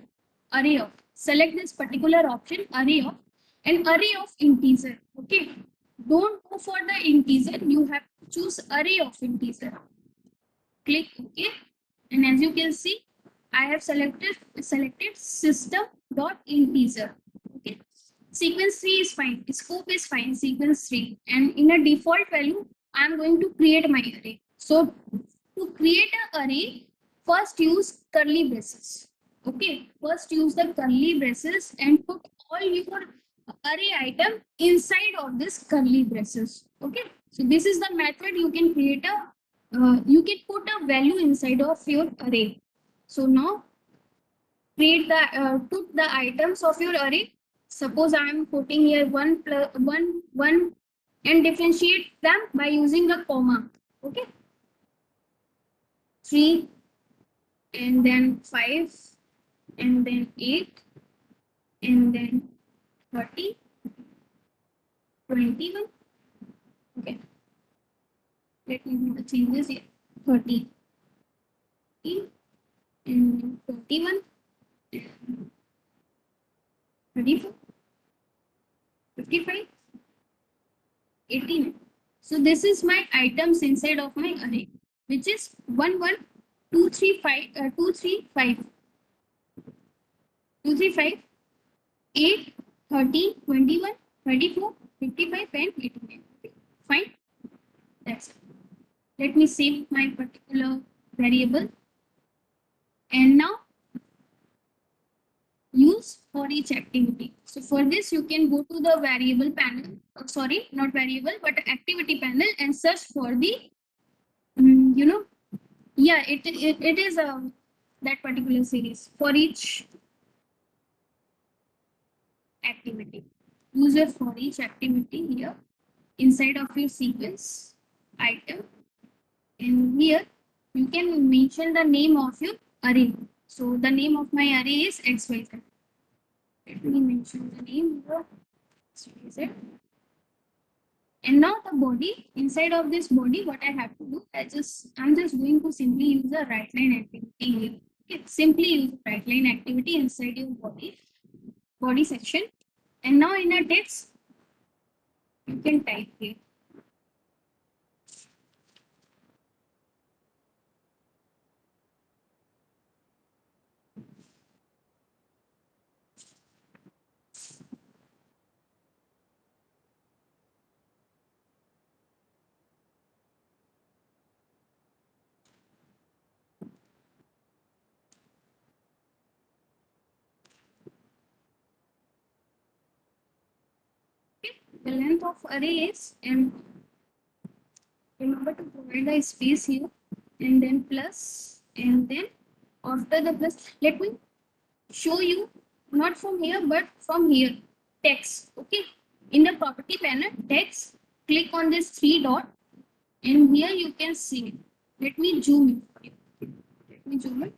array of. Select this particular option, array of, an array of integer. Okay. Don't go for the integer. You have to choose array of integer. Click OK, and as you can see, I have selected system.integer. Okay. Sequence 3 is fine. Scope is fine. Sequence 3. And in a default value, I am going to create my array. So to create an array, first use curly braces. Okay. First use the curly braces and put all your array item inside of this curly braces. Okay. So this is the method you can create you can put a value inside of your array. So now create the put the items of your array. Suppose I am putting here 1 plus 1 and differentiate them by using a comma. Okay, 3 and then 5 and then 8 and then 30, 21. Okay, let me do the changes here. 30 and 21, 34, 55, 18. So this is my items inside of my array, which is 1, 1, 2, 3, 5, 2, 3, 5, 2, 3, 5, 8, 13, 21, 34, 55, and 89. Okay, fine. That's it. Let me save my particular variable. And now use for each activity. So for this, you can go to the variable panel. Sorry, not variable, but activity panel and search for the, yeah, it is that particular series for each activity. Use your for each activity here inside of your sequence item. And here you can mention the name of your array. So the name of my array is XYZ. Let me mention the name here. XYZ. And now the body, inside of this body, what I have to do, I'm just going to simply use a right line activity here. Okay, simply use right line activity inside your body section. And now in a text, you can type here. The length of array is, and remember to provide a space here, and then plus, and then after the plus, let me show you not from here but from here. Text. Okay, in the property panel, text, click on this three dot, and here you can see. Let me zoom in for you. Let me zoom in.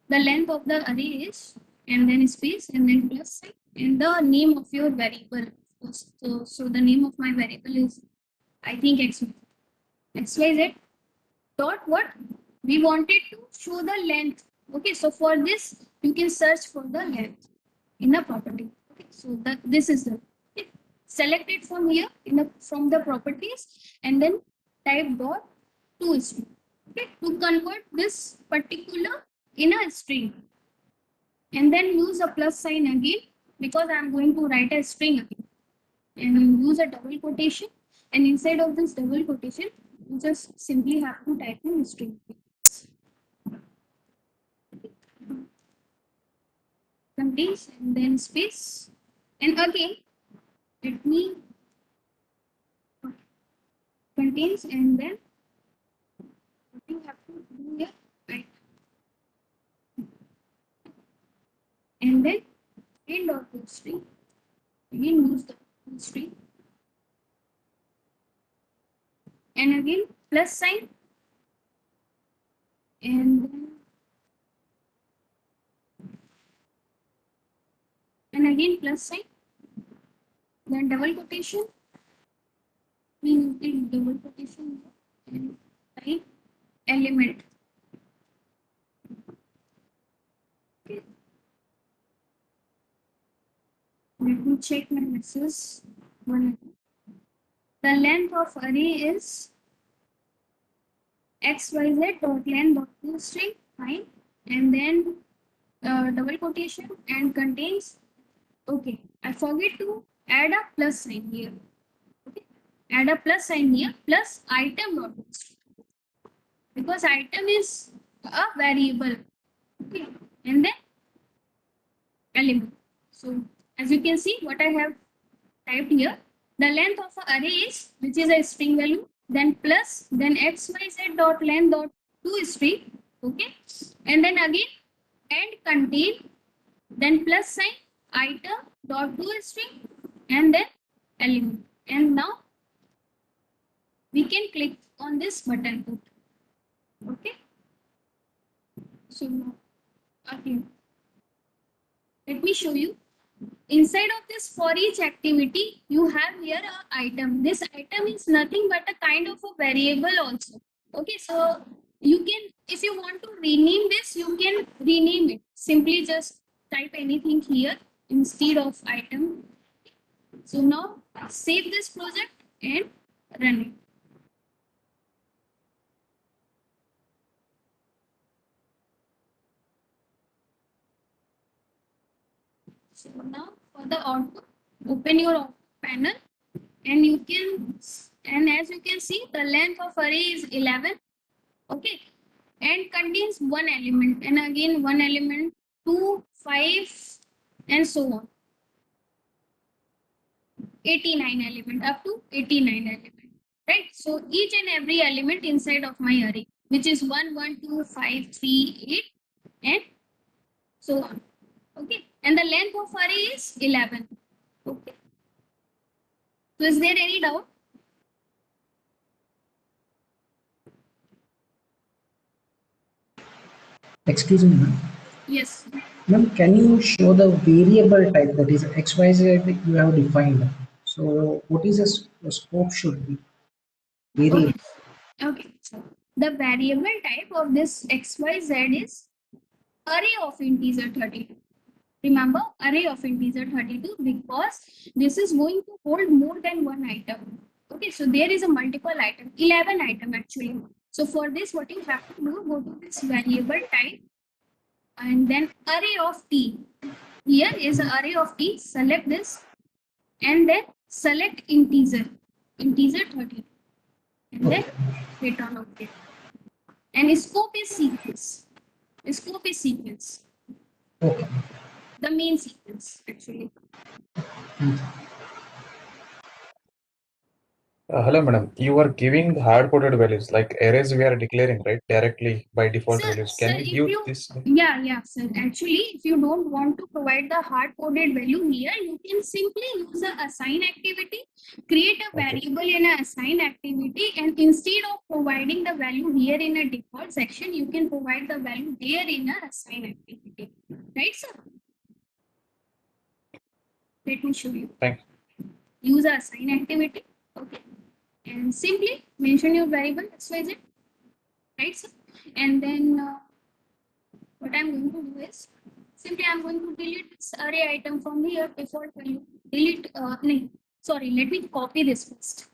The length of the array is, and then space, and then plus sign, and the name of your variable. So the name of my variable is, I think, XYZ dot what? We wanted to show the length. Okay, so for this, you can search for the length in the property. Okay, so that this is the, okay. Select it from here from the properties, and then type dot to string. Okay, to convert this particular in a string, and then use a plus sign again, because I'm going to write a string again, and use a double quotation, and inside of this double quotation, you just simply have to type in string. Contains, and then space, and again let me contains, and then what you have to do here, right, and then end of the string, again use the string, and again plus sign, and then again plus sign, then double quotation, we use the double quotation, and type element. Okay. Let me check my message. The length of array is XYZ dot length dot toString, fine, and then double quotation and contains. Okay, I forget to add a plus sign here. Okay, add a plus sign here, plus item dot toString, because item is a variable. Okay, and then element. So as you can see, what I have typed here, the length of an array is, which is a string value, then plus, then XYZ dot length dot toString. Okay, and then again and contain, then plus sign, item dot to string, and then element. And now we can click on this button. Okay. So now again, let me show you. Inside of this for each activity, you have here an item. This item is nothing but a kind of a variable also. Okay, so you can, if you want to rename this, you can rename it. Simply just type anything here instead of item. So now save this project and run it. So now for the output, open your output panel and you can, and as you can see, the length of array is 11. Okay, and contains one element, and again one element, 2, 5, and so on. 89 element, up to 89 element, right? So each and every element inside of my array, which is 1, 1, 2, 5, 3, 8, and so on. Okay, and the length of array is 11. Okay, so is there any doubt? Excuse me, ma'am. Yes. Ma'am, can you show the variable type, that is XYZ you have defined? So what is a scope should be? Variable. Okay. Okay. So the variable type of this XYZ is array of integer 32. Remember, array of integer 32 because this is going to hold more than one item. Okay, so there is a multiple item, 11 item actually. So for this, what you have to do, go to this variable type and then array of t. Here is an array of t, select this and then select integer 32 and then hit on OK. And scope is sequence. Scope is sequence. Okay. The main sequence actually. Hello, madam. You are giving hard-coded values like arrays we are declaring, right? Directly by default values. Can you give this? Yeah, sir. Actually, if you don't want to provide the hard-coded value here, you can simply use a assign activity, create a Okay. variable in a assign activity, and instead of providing the value here in a default section, you can provide the value there in a assign activity. Right, sir? Let me show you. Thanks. Use a assign activity. Okay. And simply mention your variable XYZ. Right, sir? And then what I'm going to do is simply I'm going to delete this array item from here default value. Delete, no, sorry, let me copy this first.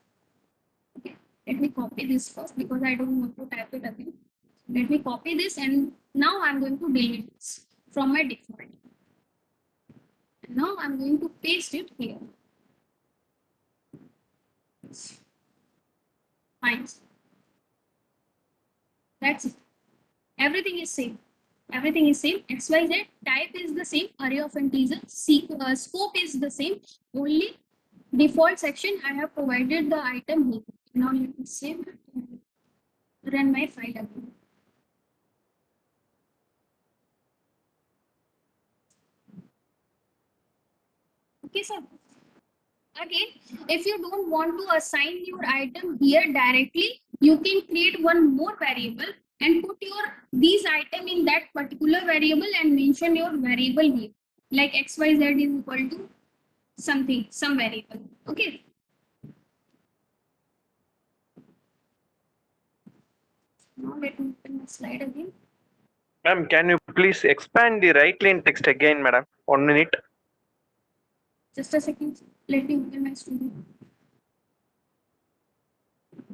Okay, let me copy this first because I don't want to type it again. Let me copy this and now I'm going to delete this from my default. And now I'm going to paste it here. Fine. That's it. Everything is same. Everything is same. XYZ type is the same. Array of integer. Scope is the same. Only default section I have provided the item here. Now let me save it and run my file again. Okay, sir. Again, if you don't want to assign your item here directly, you can create one more variable and put your these item in that particular variable and mention your variable here. Like XYZ is equal to something, some variable. Okay. Now let me open the slide again. Ma'am, can you please expand the right line text again, madam? 1 minute. Just a second. Let me open my studio.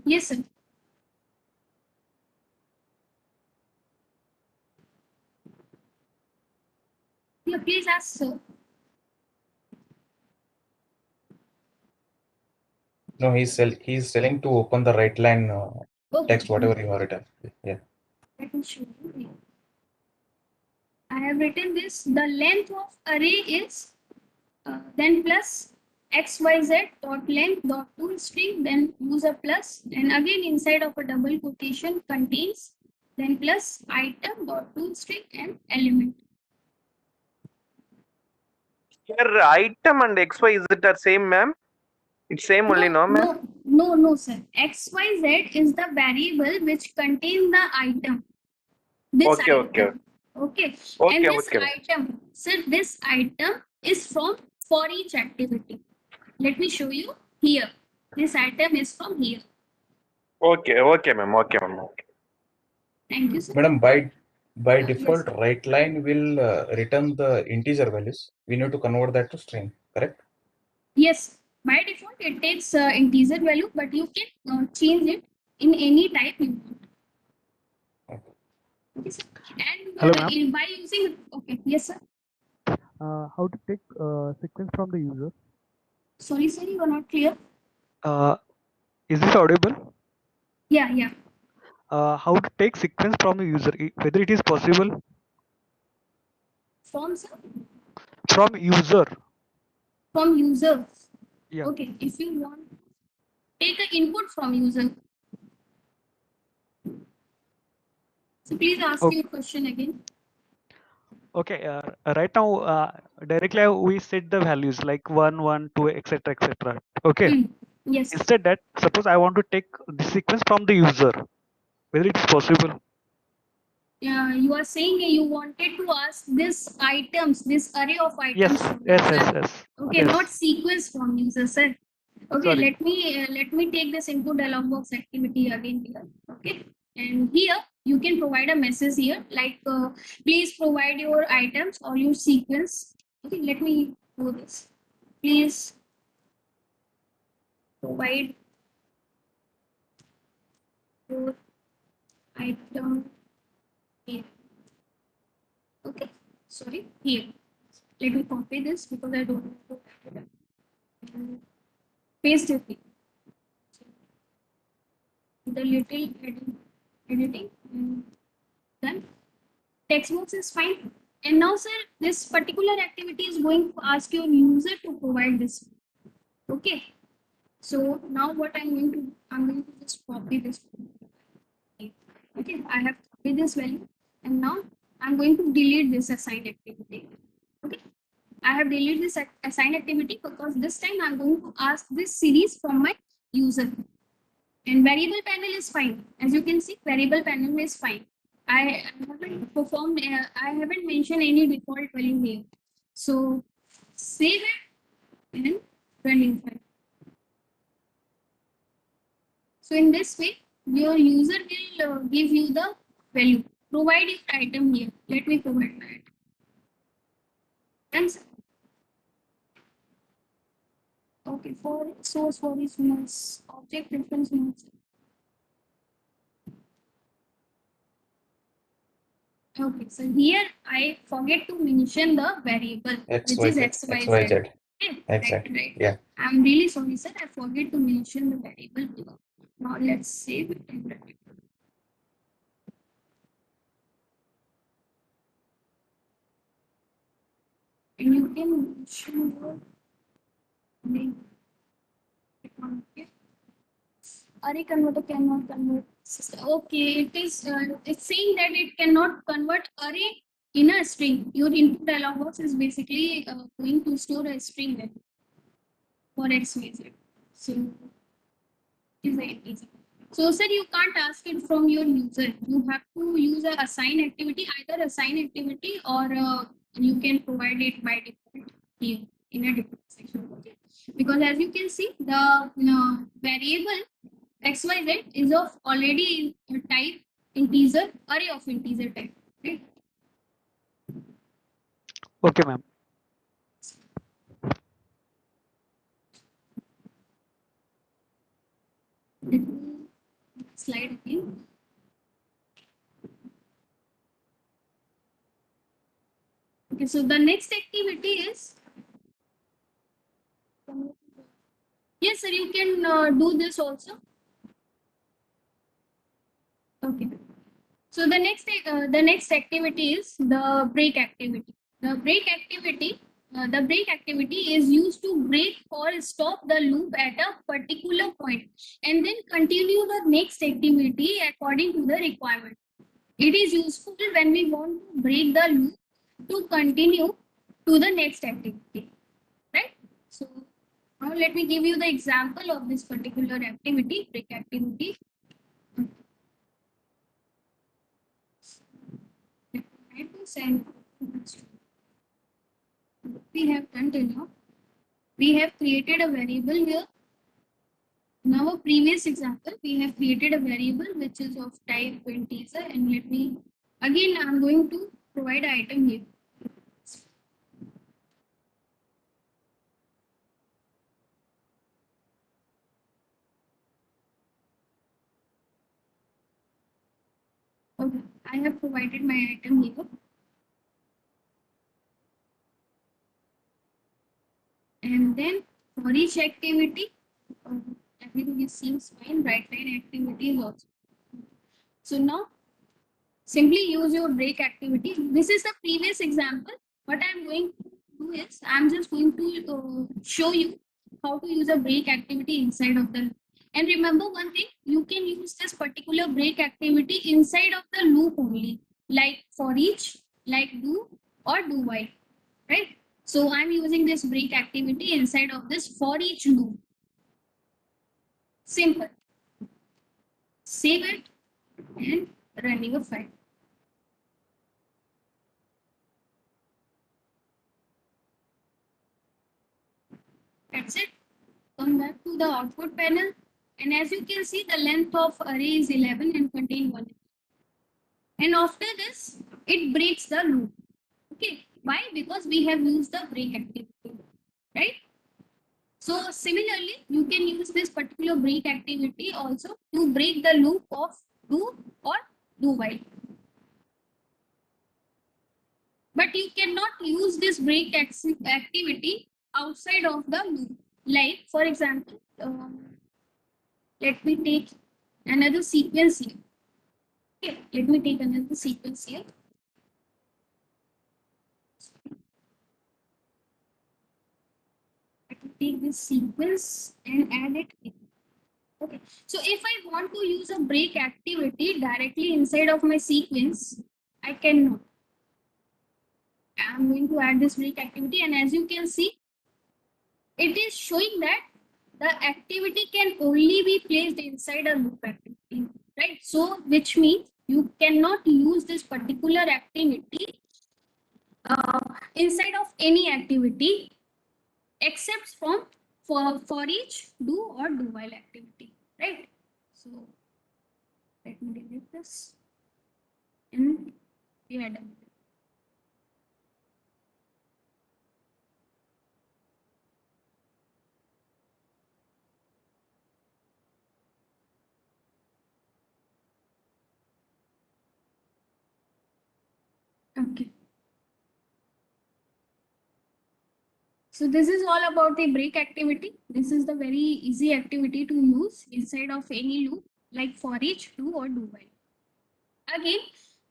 Yes, sir. Yeah, please ask, sir. No, he's telling to open the right line Okay. text, whatever you have written. Yeah. Let me show you. I have written this. The length of array is then plus xyz dot length dot tool string, then use a plus, and again inside of a double quotation contains then plus item dot tool string and element. Here item and XY, is it the same, ma'am? It's same only, no, ma'am? No, sir. XYZ is the variable which contains the item. This Okay, item. okay. Okay. Okay, And this okay. item, sir, this item is from for each activity. Let me show you here. This item is from here. Okay, okay, ma'am. Okay, ma'am. Okay. Thank you, sir. Madam, by Yes. default, right line will return the integer values. We need to convert that to string, correct? Yes, by default it takes integer value, but you can change it in any type you want. Okay. Okay, sir. And Hello, ma'am. by using, okay, yes, sir. How to take sequence from the user? Sorry, sir, you are not clear. Is this audible? Yeah. How to take sequence from the user? Whether it is possible From, sir, from user? from users. Yeah. Okay, if you want, take an input from user. So please ask Okay. your question again. Okay. Right now, directly we set the values like 1, 1, 2, etc., etc. Okay. Yes. Instead that, suppose I want to take the sequence from the user. Whether it is possible? You are saying you wanted to ask this items, this array of Yes. items from Yes. user. Yes. Yes. Okay, Yes. not sequence from user, sir. Okay, Sorry. let me take this input dialog box activity again here. Okay, and here you can provide a message here like please provide your items or your sequence. Okay, let me do this. Please provide your item here. Okay, sorry, here. Let me copy this because I don't want to paste it here. The little editing and done. Text box is fine. And now, sir, this particular activity is going to ask your user to provide this. Okay. So now what I'm going to just copy this. Okay, I have copied this value, and now I'm going to delete this assigned activity. Okay, I have deleted this assigned activity because this time I'm going to ask this series from my user. And variable panel is fine. As you can see, variable panel is fine. I haven't performed, I haven't mentioned any default value here. So save it and running file. So in this way, your user will give you the value. Provide your item here. Let me provide my item. Done, sir. Okay, for source for this nodes, object reference nodes. Okay, so here I forget to mention the variable, which is XYZ. XYZ. XYZ. Okay, Exactly. right. Yeah. I'm really sorry, sir. I forget to mention the variable below. Now let's save it and run it. And you can mention your name. Okay. Array converter cannot convert. Okay, it's saying that it cannot convert array in a string. Your input dialog box is basically going to store a string value for XYZ. So is the integer. So sir, you can't ask it from your user. You have to use a assign activity, either assign activity or you can provide it by default here in a default section. Okay. Because as you can see, the variable XYZ is of already type integer, array of integer type. Right? Okay, ma'am. Let me slide again. Okay, so the next activity is, yes, sir, you can do this also. Okay. So the next activity is the break activity. The break activity is used to break or stop the loop at a particular point and then continue the next activity according to the requirement. It is useful when we want to break the loop to continue to the next activity. So now let me give you the example of this particular activity, break activity. I will send what we have done till now. We have created a variable here. In our previous example, we have created a variable which is of type integer, and let me again I'm going to provide an item here. Okay, I have provided my item here. And then for each activity, everything seems fine, right line activity is also. So now simply use your break activity. This is the previous example. What I'm going to do is I'm just going to show you how to use a break activity inside of the loop. And remember one thing, you can use this particular break activity inside of the loop only, like for each, like do or do while, right? So I'm using this break activity inside of this for each loop. Simple. Save it and run your file. That's it. Come back to the output panel, and as you can see, the length of array is 11 and contain 1. And after this, it breaks the loop. Okay, why? Because we have used the break activity, right? So similarly, you can use this particular break activity also to break the loop of do or do while. But you cannot use this break activity outside of the loop. Like, for example, let me take another sequence here. Okay, let me take another sequence here. I can take this sequence and add it in. Okay, so if I want to use a break activity directly inside of my sequence, I cannot. I'm going to add this break activity, and as you can see, it is showing that the activity can only be placed inside a loop activity, right? So, which means you cannot use this particular activity inside of any activity except from for each do or do while activity, right? So let me delete this and we are done. Okay. So this is all about the break activity. This is the very easy activity to use inside of any loop, like for each, do or do while. Again,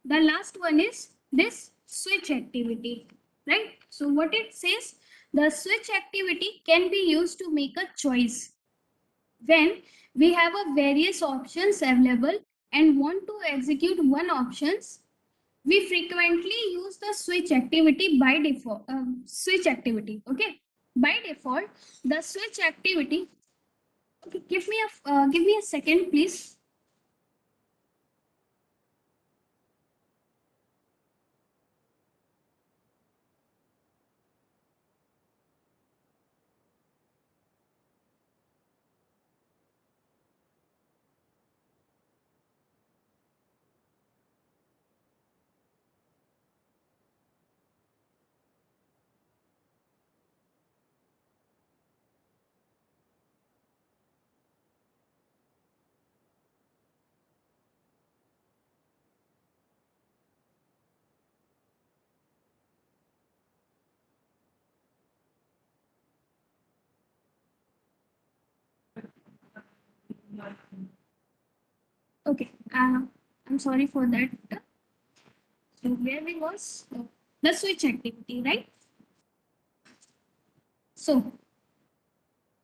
the last one is this switch activity, right? So what it says, the switch activity can be used to make a choice when we have a various options available and want to execute one options. We frequently use the switch activity by default. Switch activity, okay? By default, the switch activity. Okay, give me a second, please. Okay, I'm sorry for that. So where we was the switch activity, right? So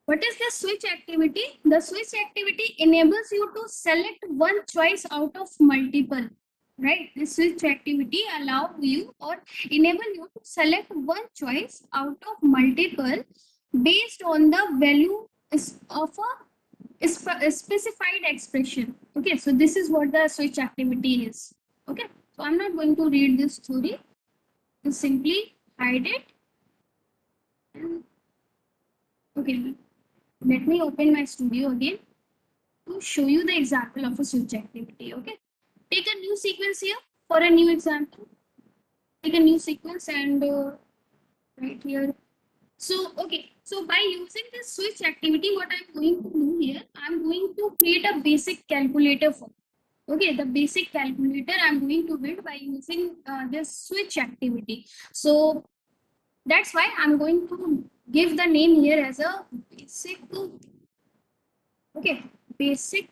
what is the switch activity? The switch activity enables you to select one choice out of multiple, right? The switch activity allow you or enable you to select one choice out of multiple based on the value of a specified expression. Okay, so this is what the switch activity is. Okay, so I'm not going to read this theory. Just simply hide it. Okay, let me open my studio again to show you the example of a switch activity. Okay, take a new sequence here for a new example. Take a new sequence and right here. So, okay, so by using this switch activity, what I'm going to do here, I'm going to create a basic calculator for. Okay, the basic calculator I'm going to build by using this switch activity. So that's why I'm going to give the name here as a basic, okay, basic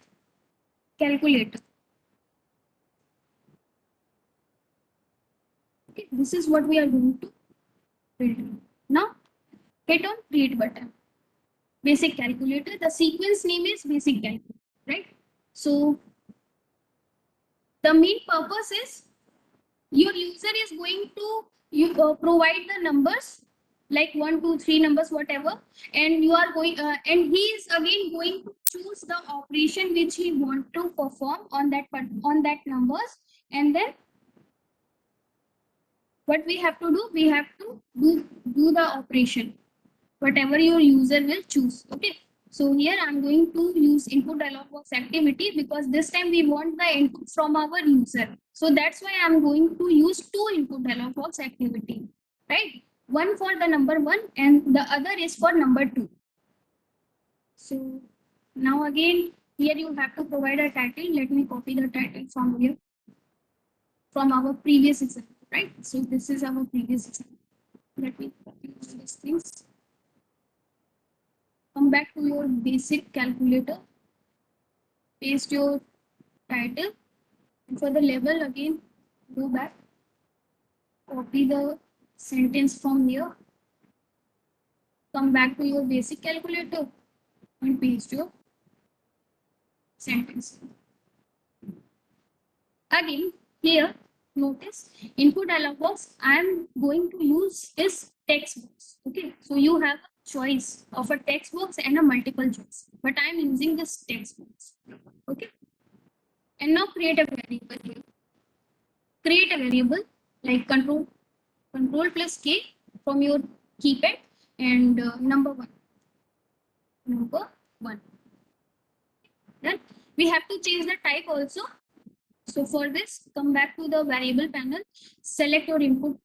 calculator. Okay, this is what we are going to build. Now, hit on create button. Basic calculator. The sequence name is basic calculator, right? So the main purpose is your user is going to provide the numbers like 1, 2, 3 numbers, whatever, and you are going and he is again going to choose the operation which he want to perform on that numbers, and then what we have to do, we have to do the operation whatever your user will choose. Okay, so here I'm going to use input dialog box activity because this time we want the input from our user. So that's why I'm going to use two input dialog box activity, right? One for the number 1 and the other is for number 2. So now again, here you have to provide a title. Let me copy the title from here, from our previous example, right? So this is our previous example. Let me copy all these things. Come back to your basic calculator, paste your title, and for the level again, go back, copy the sentence from here, come back to your basic calculator and paste your sentence. Again, here, notice input dialog box I am going to use is text box. Okay, so you have a choice of a text box and a multiple choice, but I am using this text box. Okay, and now create a variable here. Create a variable like control plus K from your keypad and number 1. Then we have to change the type also. So for this, come back to the variable panel, select your input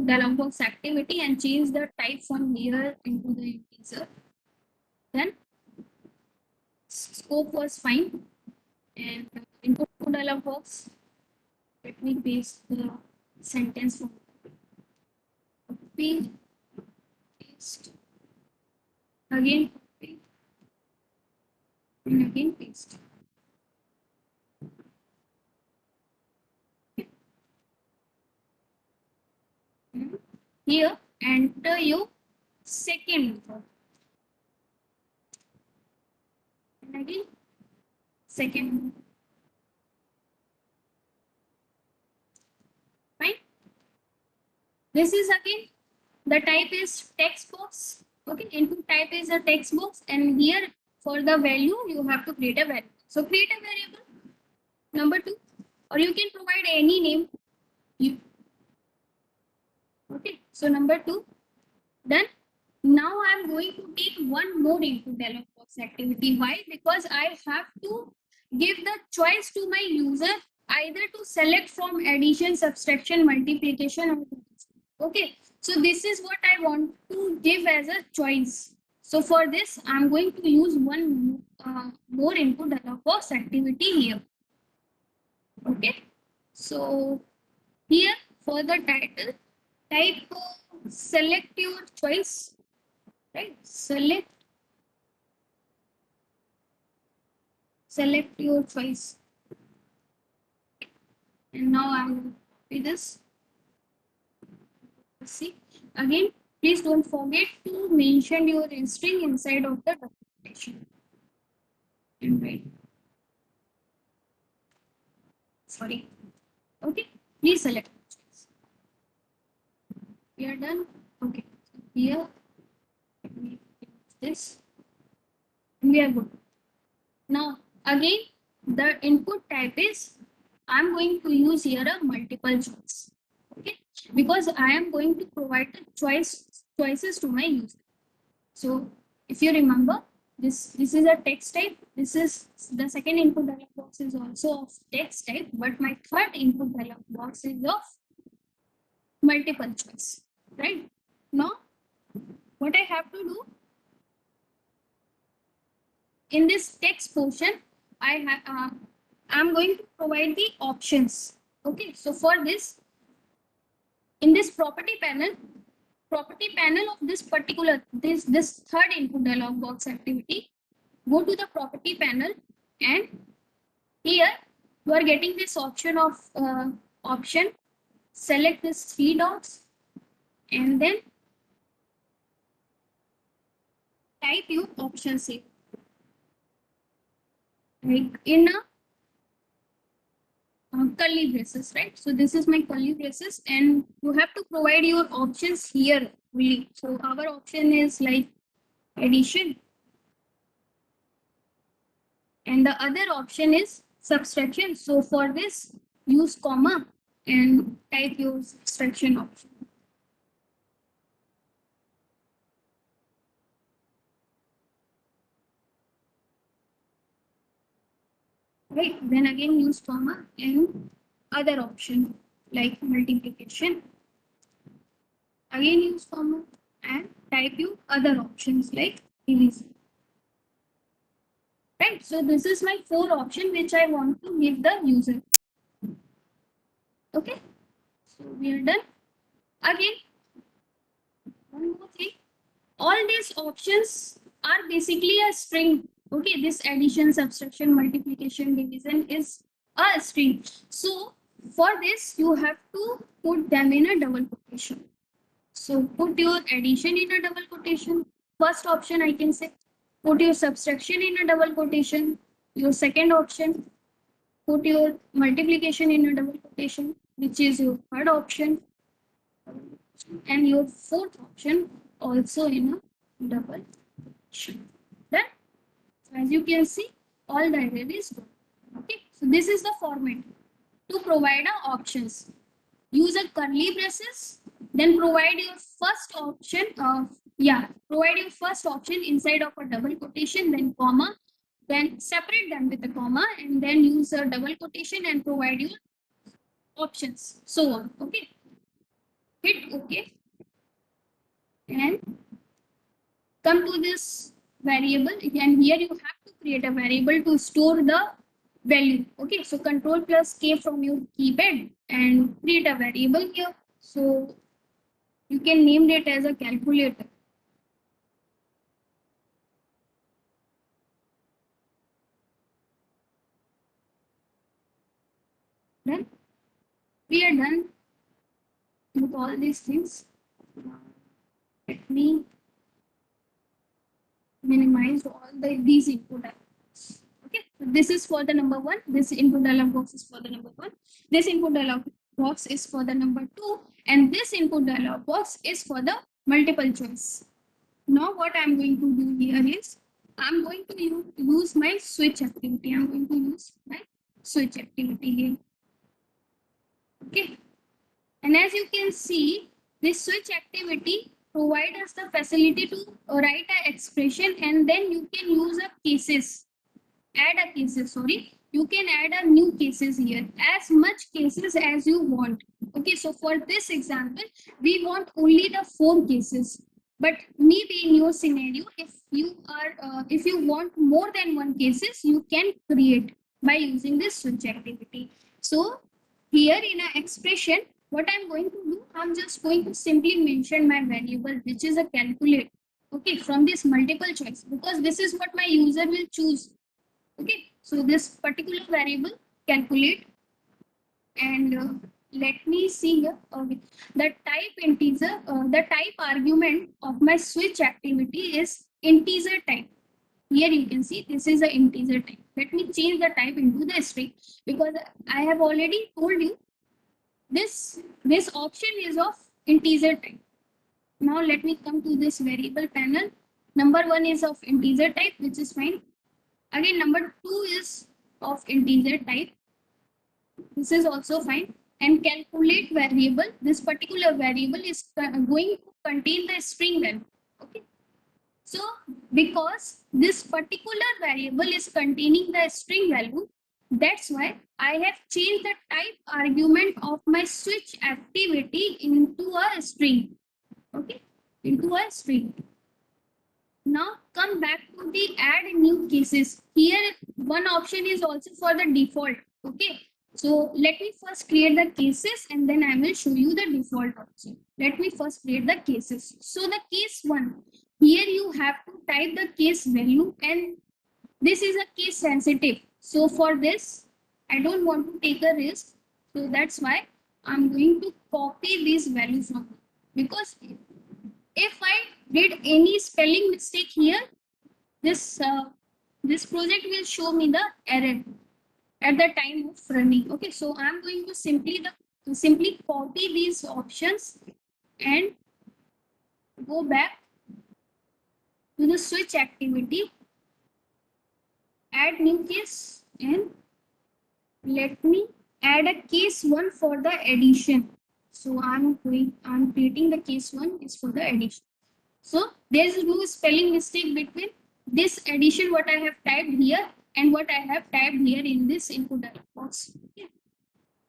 dialog box activity and change the type from here into the integer. Then scope was fine and input dialog box. Let me paste the sentence from copy, paste, again copy, and again paste. Here, enter your second method. And again, second method. Fine. This is again, the type is text box. Okay, input type is a text box, and here for the value, you have to create a variable. So create a variable, number 2, or you can provide any name. Okay, so number 2, done. Now I'm going to take one more input dialog box activity. Why? Because I have to give the choice to my user either to select from addition, subtraction, multiplication, or division. Okay, so this is what I want to give as a choice. So for this, I'm going to use one more input dialog box activity here. Okay, so here for the title, type select your choice, right? Select your choice. And now I will copy this. See, again, please don't forget to mention your string inside of the documentation. And wait. Sorry. Okay, please select choice. We are done. Okay, here this. We are good. Now again, the input type is, I'm going to use here a multiple choice. Okay, because I am going to provide the choices to my user. So if you remember, this is a text type. This is the second input dialog box is also of text type, but my third input dialog box is of multiple choice. Right now, what I have to do in this text portion, I'm going to provide the options. Okay, so for this, in this property panel of this particular this third input dialog box activity, go to the property panel, and here you are getting this option of option. Select this three dots and then type your option here, like in a curly braces, right? So this is my curly braces, and you have to provide your options here really. So our option is like addition, and the other option is subtraction. So for this, use comma and type your subtraction option. Right, then again use comma and other option like multiplication. Again use comma and type your other options like division. Right, so this is my 4 option which I want to give the user. Okay, so we are done. Again, one more thing, all these options are basically a string. Okay, this addition, subtraction, multiplication, division is a string. So for this, you have to put them in a double quotation. So put your addition in a double quotation. First option, I can say, put your subtraction in a double quotation. Your second option, put your multiplication in a double quotation, which is your third option. And your fourth option also in a double quotation. Then, as you can see, all the array is good. Okay, so this is the format to provide options. Use a curly braces, then provide your first option provide your first option inside of a double quotation, then comma, then separate them with a comma, and then use a double quotation and provide your options, so on. Okay, hit OK and come to this variable, and here you have to create a variable to store the value. Okay, so control plus K from your keypad and create a variable here. So you can name it as a calculator. Then we are done with all these things. Let me minimize all these input dialogs. Okay, so this is for the number 1. This input dialog box is for the number 1. This input dialog box is for the number 2, and this input dialog box is for the multiple choice. Now what I'm going to do here is I'm going to use my switch activity. I'm going to use my switch activity here. Okay, and as you can see, this switch activity provides us the facility to write an expression, and then you can use a cases, add a cases, sorry. You can add a new cases here, as much cases as you want. Okay, so for this example, we want only the 4 cases. But maybe in your scenario, if you want more than 1 cases, you can create by using this switch activity. So here in an expression, what I'm going to do, I'm just going to simply mention my variable, which is a calculate. Okay, from this multiple choice, because this is what my user will choose. Okay, so this particular variable calculate, and let me see here. Okay, the type integer, the type argument of my switch activity is integer type. Here you can see this is an integer type. Let me change the type into the string, because I have already told you this option is of integer type. Now let me come to this variable panel, Number 1 is of integer type, which is fine. Again, number 2 is of integer type. This is also fine. And calculate variable. This particular variable is going to contain the string value. Okay. So because this particular variable is containing the string value, that's why I have changed the type argument of my switch activity into a string. Okay, into a string. Now come back to the add new cases. Here one option is also for the default. Okay, so let me first create the cases and then I will show you the default option. Let me first create the cases. So the case 1, here you have to type the case value, and this is a case sensitive. So for this, I don't want to take a risk. So that's why I'm going to copy these values from here. Because if I did any spelling mistake here, this project will show me the error at the time of running. Okay, so I'm going to simply copy these options and go back to the switch activity, add new case, and let me add a case 1 for the addition. So I'm creating the case 1 is for the addition. So there's no spelling mistake between this addition what I have typed here and what I have typed here in this input dialog box. Okay.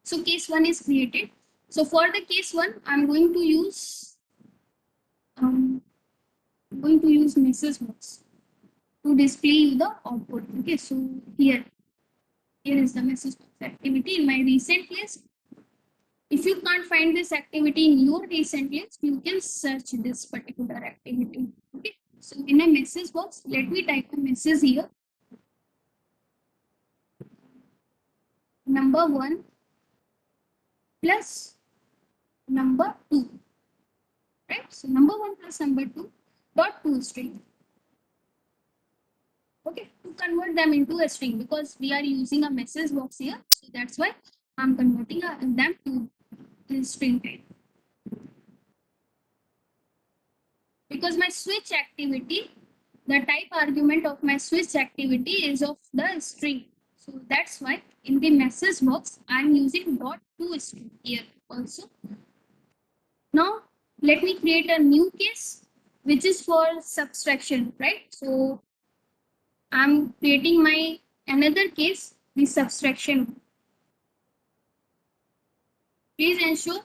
So case 1 is created. So for the case 1, I'm going to use message box to display the output. Okay, so here is the message box activity in my recent list. If you can't find this activity in your recent list, you can search this particular activity. Okay, so in a message box, let me type a message here. Number 1 plus number 2. Right? So number 1 plus number 2 dot to string. Okay, to convert them into a string, because we are using a message box here. So that's why I'm converting them to a string type. Because my switch activity, the type argument of my switch activity is of the string. So that's why in the message box, I'm using dot to string here also. Now, let me create a new case, which is for subtraction, right? So I'm creating my another case, the subtraction. Please ensure,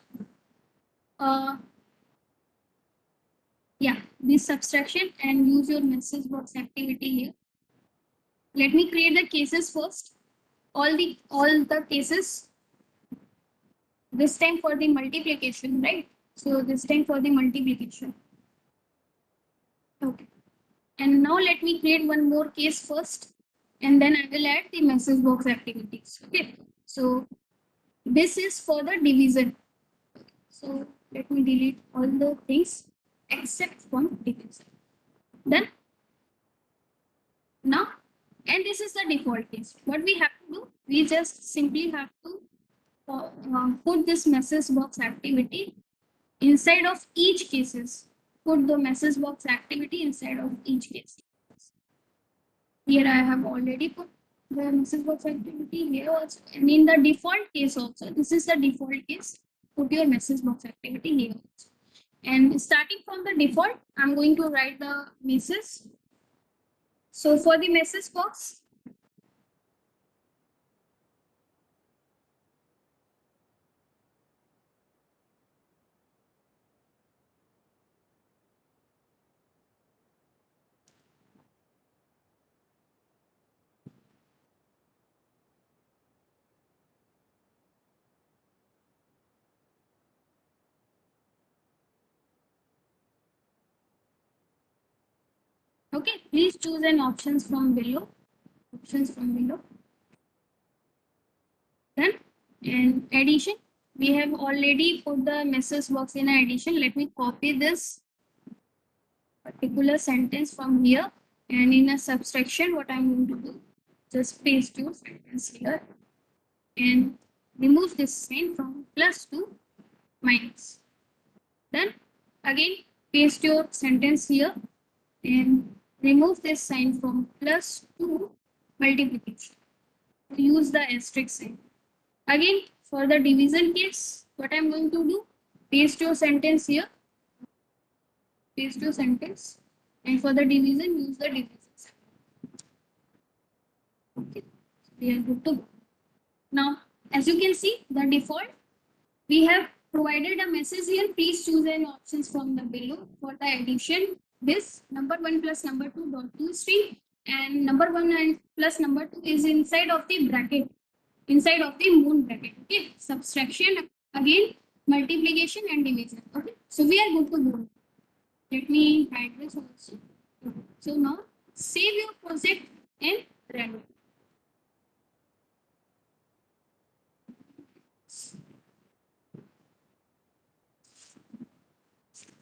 this subtraction and use your message box activity here. Let me create the cases first. All the cases. This time for the multiplication, right? So this time for the multiplication. Okay. And now let me create one more case first, and then I will add the message box activities. Okay. So this is for the division. So let me delete all the things except one division. Done. Now, and this is the default case. What we have to do, we just simply have to put this message box activity inside of each cases. Put the message box activity inside of each case. Here I have already put the message box activity here also, and in the default case also. This is the default case. Put your message box activity here also. And starting from the default, I'm going to write the message. So for the message box, okay, please choose an options from below. Then, in addition, we have already put the message box in addition. Let me copy this particular sentence from here, and in a subtraction, what I'm going to do, just paste your sentence here and remove this sign from plus to minus. Then again paste your sentence here and remove this sign from plus to multiplication. Use the asterisk sign. Again, for the division case, what I'm going to do, paste your sentence here, paste your sentence, and for the division, use the division sign. Okay, we are good to go. Now, as you can see, the default, we have provided a message here. Please choose an options from the below for the addition. This number 1 plus number 2 dot to string, and number 1 and plus number 2 is inside of the bracket, inside of the moon bracket. Okay, subtraction, again multiplication and division. Okay, so we are good to go. Let me hide this also. Okay. So now save your project and run it.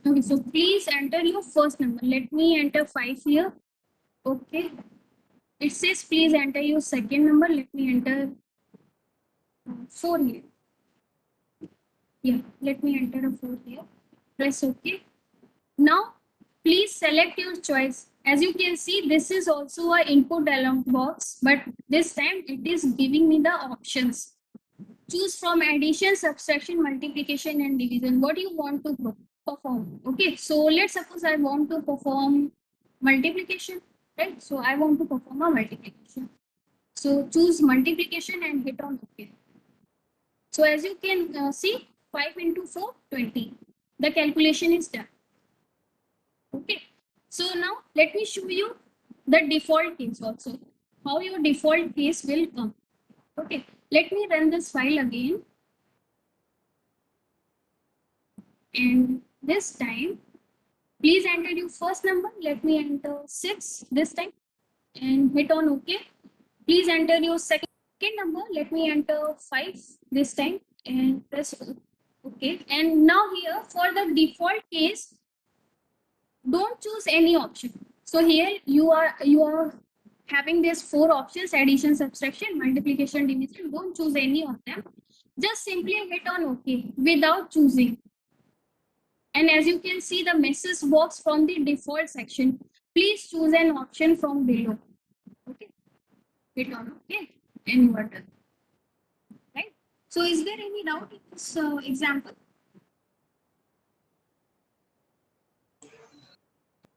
Okay, so please enter your first number. Let me enter 5 here. Okay. It says please enter your second number. Let me enter 4 here. Yeah, let me enter a 4 here. Press OK. Now, please select your choice. As you can see, this is also an input dialog box, but this time it is giving me the options. Choose from addition, subtraction, multiplication, and division. What you want to perform? Okay, so let's suppose I want to perform multiplication, right? So I want to perform a multiplication. So choose multiplication and hit on OK. So as you can see, 5 into 4, 20. The calculation is done. Okay, so now let me show you the default case also, how your default case will come. Okay, let me run this file again, and this time please enter your first number. Let me enter 6 this time and hit on OK. Please enter your second number. Let me enter 5 this time and press OK. And now here for the default case, don't choose any option. So here you are having these 4 options: addition, subtraction, multiplication, division. Don't choose any of them. Just simply hit on OK without choosing. And as you can see the message box from the default section, please choose an option from below. Okay, hit on OK and you are done. Right. So is there any doubt in this example?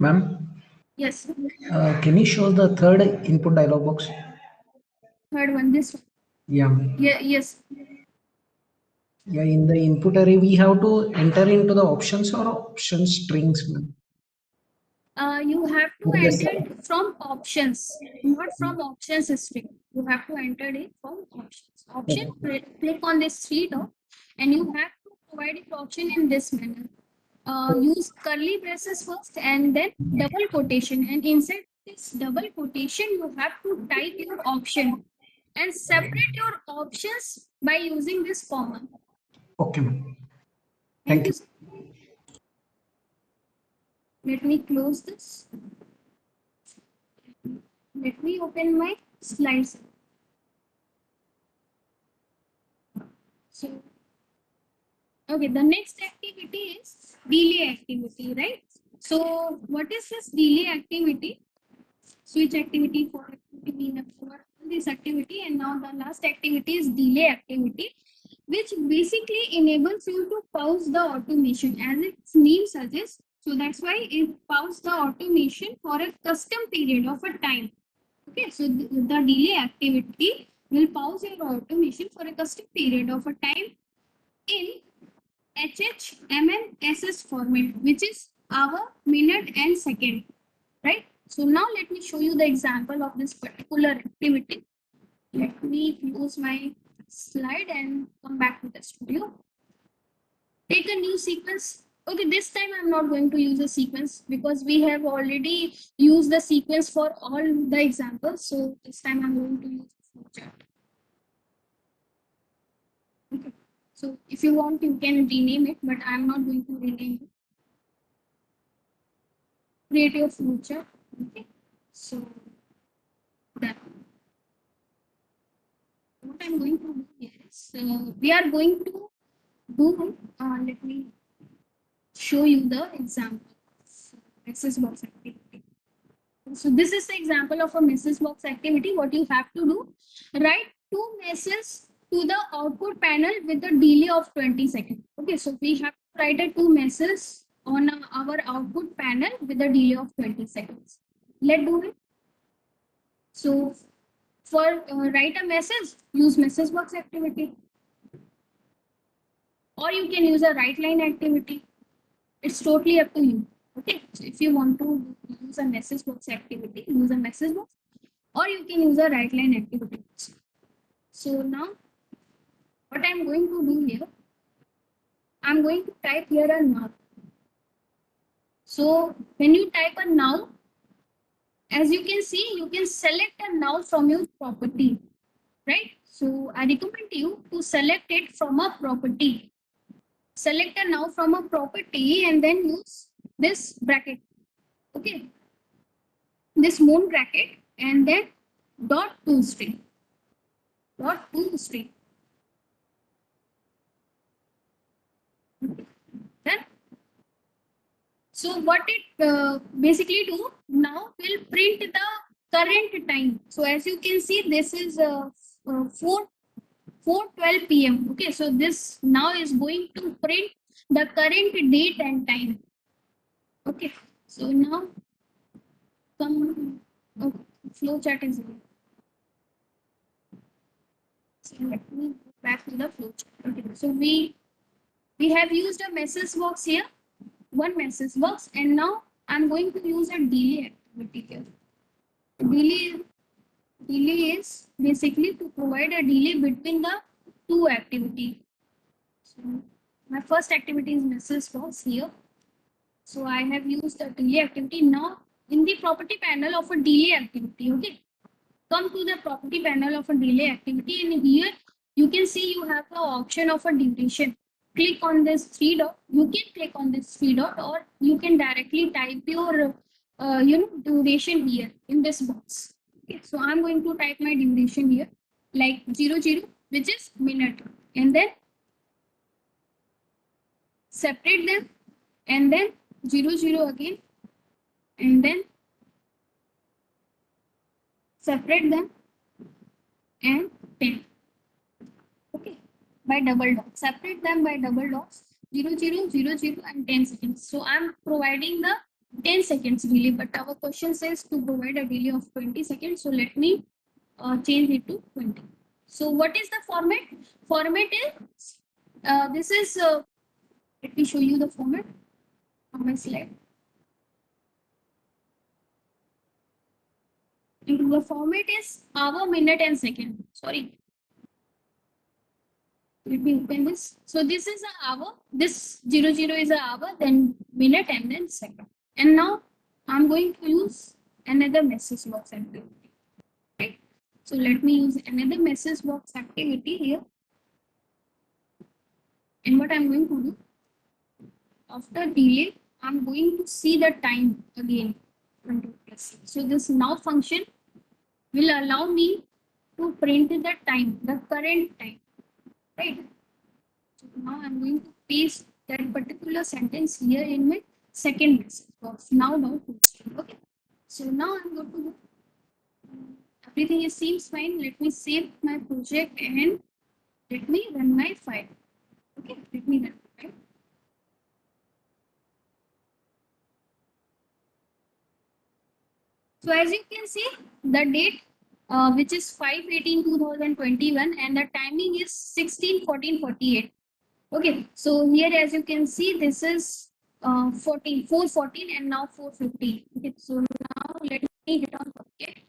Ma'am, Yes. can you show the third input dialog box? Third one, this one. Yeah. Yes. Yeah, in the input array, we have to enter into the options or option strings, ma'am. You have to Yes, enter it from options, not from options string. You have to enter it from options. Option, click on this 3 dot, and you have to provide it option in this manner. Use curly braces first and then double quotation, and inside this double quotation you have to type your option and separate your options by using this comma. Okay, ma'am. Thank Thank you. you. Let me close this. Let me open my slides. So, okay, the next activity is delay activity, right? So, what is this delay activity? Switch activity, for activity, for this activity, and now the last activity is delay activity, which basically enables you to pause the automation as its name suggests. So that's why it pauses the automation for a custom period of a time. Okay, so the delay activity will pause your automation for a custom period of a time in HHMMSS format, which is hour, minute, and second, right? So now let me show you the example of this particular activity. Let me close my slide and come back to the studio. Take a new sequence. Okay, this time I'm not going to use a sequence because we have already used the sequence for all the examples. So this time I'm going to use flowchart. Okay. So if you want, you can rename it, but I'm not going to rename it. Create your flowchart. Okay. So that what I'm going to do here is we are going to do. Let me show you the example. Access box activity. So this is the example of a message box activity. What you have to do, write 2 messages to the output panel with a delay of 20 seconds. Okay, so we have to write a 2 messages on our output panel with a delay of 20 seconds. Let's do it. So for write a message, use message box activity, or you can use a write line activity. It's totally up to you. Okay, so if you want to use a message box activity, use a message box, or you can use a write line activity. So now what I'm going to do here, I'm going to type here a now. So when you type a now, as you can see, you can select a now from your property, right? So I recommend you to select it from a property. Select a now from a property and then use this bracket. Okay, this moon bracket and then dot to string. Dot to string. Then, so what it basically do now will print the current time. So as you can see, this is 4:12 p.m. Okay, so this now is going to print the current date and time. Okay, so now come flow chart is here. So let me go back to the flow chart. Okay, so we have used a message box here, one message box, and now I'm going to use a delay activity here. Delay is basically to provide a delay between the two activity. So my first activity is message box here. So I have used the delay activity. Now in the property panel of a delay activity, okay, come to the property panel of a delay activity, and here you can see you have the option of a duration. Click on this 3 dot. You can click on this 3 dot, or you can directly type your duration here in this box. Okay, so I'm going to type my duration here like 00, which is minute, and then separate them, and then 00 again, and then separate them and 10. Okay, by double dot. Separate them by double dots. 0000 and 10 seconds. So I'm providing the 10 seconds delay, but our question says to provide a delay of 20 seconds. So let me change it to 20. So what is the format? Format is this is let me show you the format on my slide. The format is hour, minute, and second. Sorry. Let me open this. So this is an hour. This 00 is an hour, then minute, and then second. And now I'm going to use another message box activity. Right. So let me use another message box activity here. And what I'm going to do, after delay, I'm going to see the time again. So this now function will allow me to print the time, the current time. Right. So now I'm going to paste that particular sentence here in my second message box. Now, okay. So now I'm going to everything seems fine. Let me save my project and let me run my file. Okay, let me run the file. So as you can see, the date which is 5/18/2021 and the timing is 16:14:48. Okay, so here as you can see, this is 4:14 and now 4:15. Okay, so now let me hit on OK.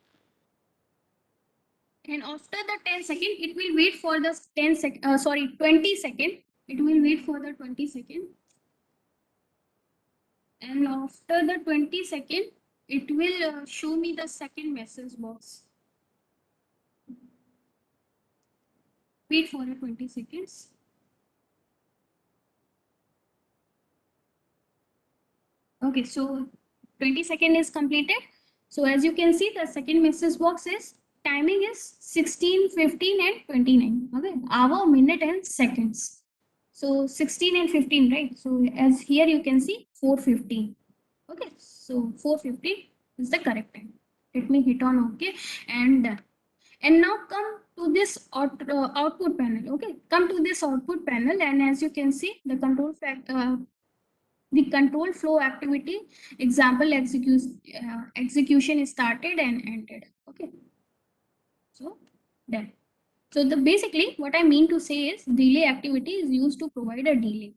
And after the 10 second, it will wait for the 20 second. It will wait for the 20 second. And after the 20 second, it will show me the second message box. Wait for the 20 seconds. Okay, so 20 second is completed. So as you can see, the second message box is timing is 16, 15 and 29. Okay, hour, minute and seconds. So 16 and 15, right? So as here you can see 4:15. Okay, so 4:15 is the correct time. Let me hit on OK and done. And now come to this output panel. Okay, come to this output panel, and as you can see, the control flow activity example execution is started and ended. Okay, so done. So the basically what I mean to say is delay activity is used to provide a delay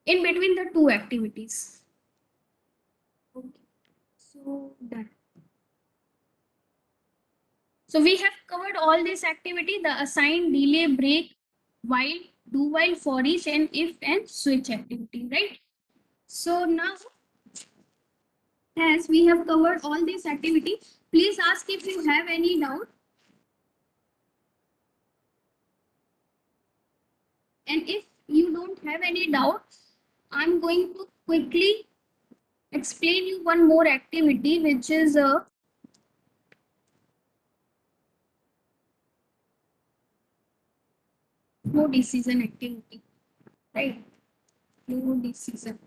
in between the two activities. Okay, so done. So we have covered all this activity, the assign, delay, break, while, do while, for each, and if and switch activity, right? So now, as we have covered all this activity, please ask if you have any doubt. And if you don't have any doubt, I'm going to quickly explain you one more activity, which is a flow decision activity, right? Flow decision.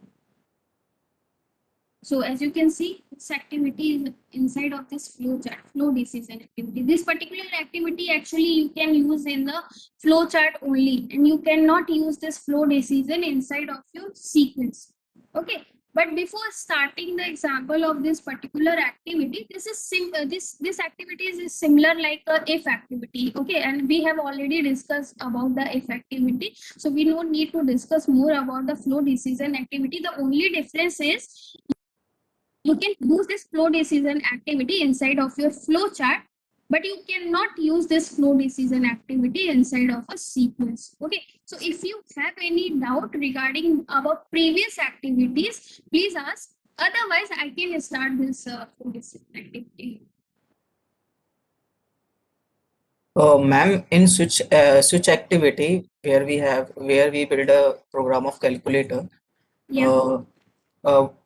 So as you can see, this activity is inside of this flow chart, flow decision activity. This particular activity actually you can use in the flow chart only, and you cannot use this flow decision inside of your sequence. Okay, but before starting the example of this particular activity, this is this activity is similar like a if activity. Okay, and we have already discussed about the if activity, so we don't need to discuss more about the flow decision activity. The only difference is you can use this flow decision activity inside of your flow chart, but you cannot use this flow decision activity inside of a sequence. Okay, so if you have any doubt regarding our previous activities, please ask. Otherwise, I can start this flow decision activity. Ma'am, in switch activity where we build a program of calculator, Yeah,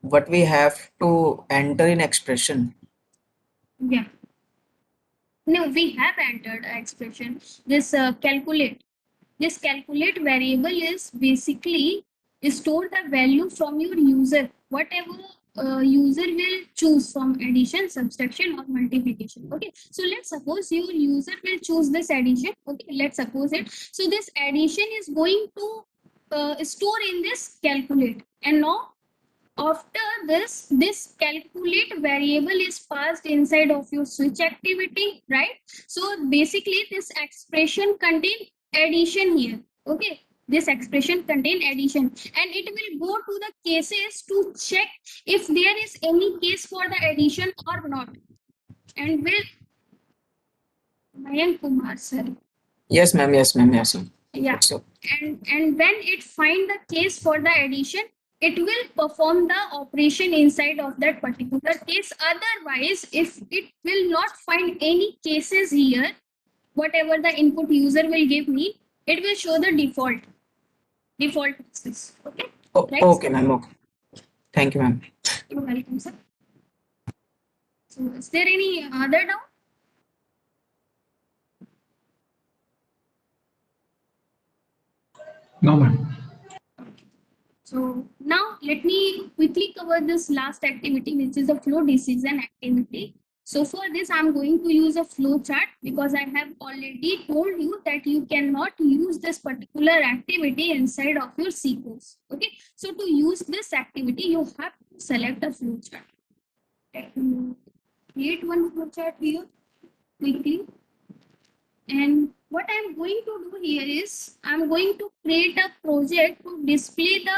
what we have to enter in expression. yeah. No, we have entered a expression. This calculate. This calculate variable is basically store the value from your user, whatever user will choose from addition, subtraction, or multiplication. Okay, so let's suppose your user will choose this addition. Okay, let's suppose it. So this addition is going to store in this calculate, and now after this calculate variable is passed inside of your switch activity, right? So basically this expression contain addition here. Okay, this expression contain addition, and it will go to the cases to check if there is any case for the addition or not, and will Mayank Kumar sir. Yes, ma'am. Yes, ma'am. Yes, ma'am. Yeah, So, and when it find the case for the addition, it will perform the operation inside of that particular case. Otherwise, if it will not find any cases here, whatever the input user will give me, it will show the default cases. Okay, right? okay, ma'am. Okay. Thank you, ma'am. You're welcome, sir. So is there any other doubt? No, ma'am. So now let me quickly cover this last activity, which is a flow decision activity. So for this, I'm going to use a flow chart because I have already told you that you cannot use this particular activity inside of your sequence. Okay, so to use this activity, you have to select a flow chart. Let me create one flow chart here quickly. And what I'm going to do here is I'm going to create a project to display the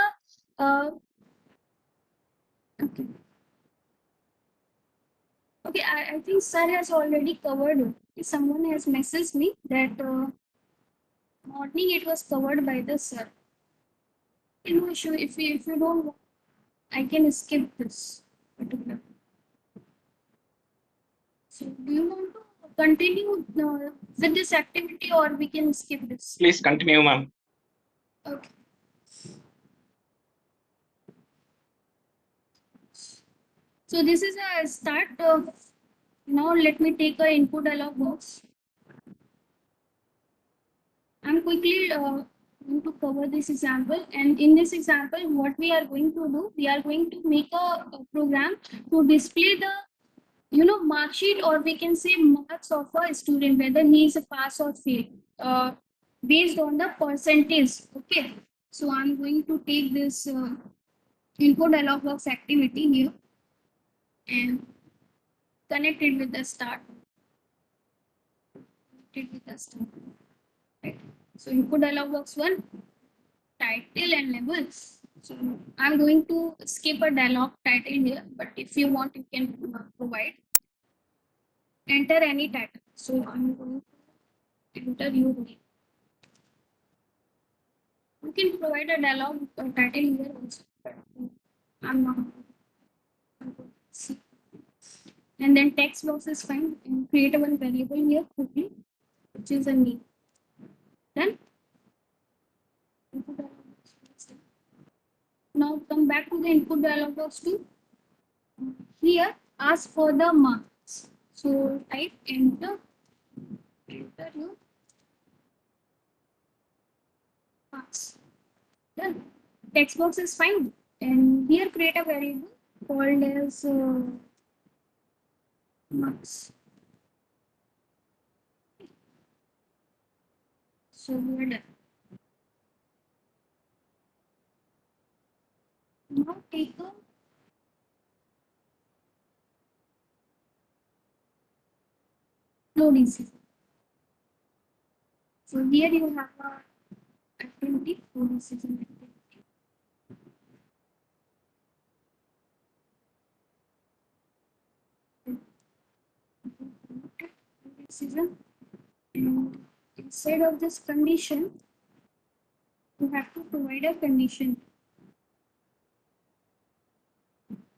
okay. Okay, I think sir has already covered it. Someone has messaged me that morning it was covered by the sir. No issue. If you don't want, I can skip this particular. So do you want to continue with this activity or we can skip this? Please continue, ma'am. Okay. So this is a start. Now let me take a input dialog box. I'm quickly going to cover this example, and in this example what we are going to do, we are going to make a program to display the mark sheet, or we can say marks of a student, whether he is a pass or fail, based on the percentage. Okay, so I'm going to take this input dialog box activity here and connect it with the start. Right. So input dialog box 1, title and labels. So I'm going to skip a dialog title here, but if you want, you can provide. Enter any title. So I'm going to enter your name. You can provide a dialog title here also, but I'm not. See. And then text box is fine, and create a one variable here quickly, which is a name. Done. Now come back to the input dialog box 2. Here ask for the marks. So type enter your marks. Done. Text box is fine, and here create a variable called as marks. So we are done. Now take a flow decision. So here you have a activity, flow decision activity. Decision. And instead of this condition, you have to provide a condition.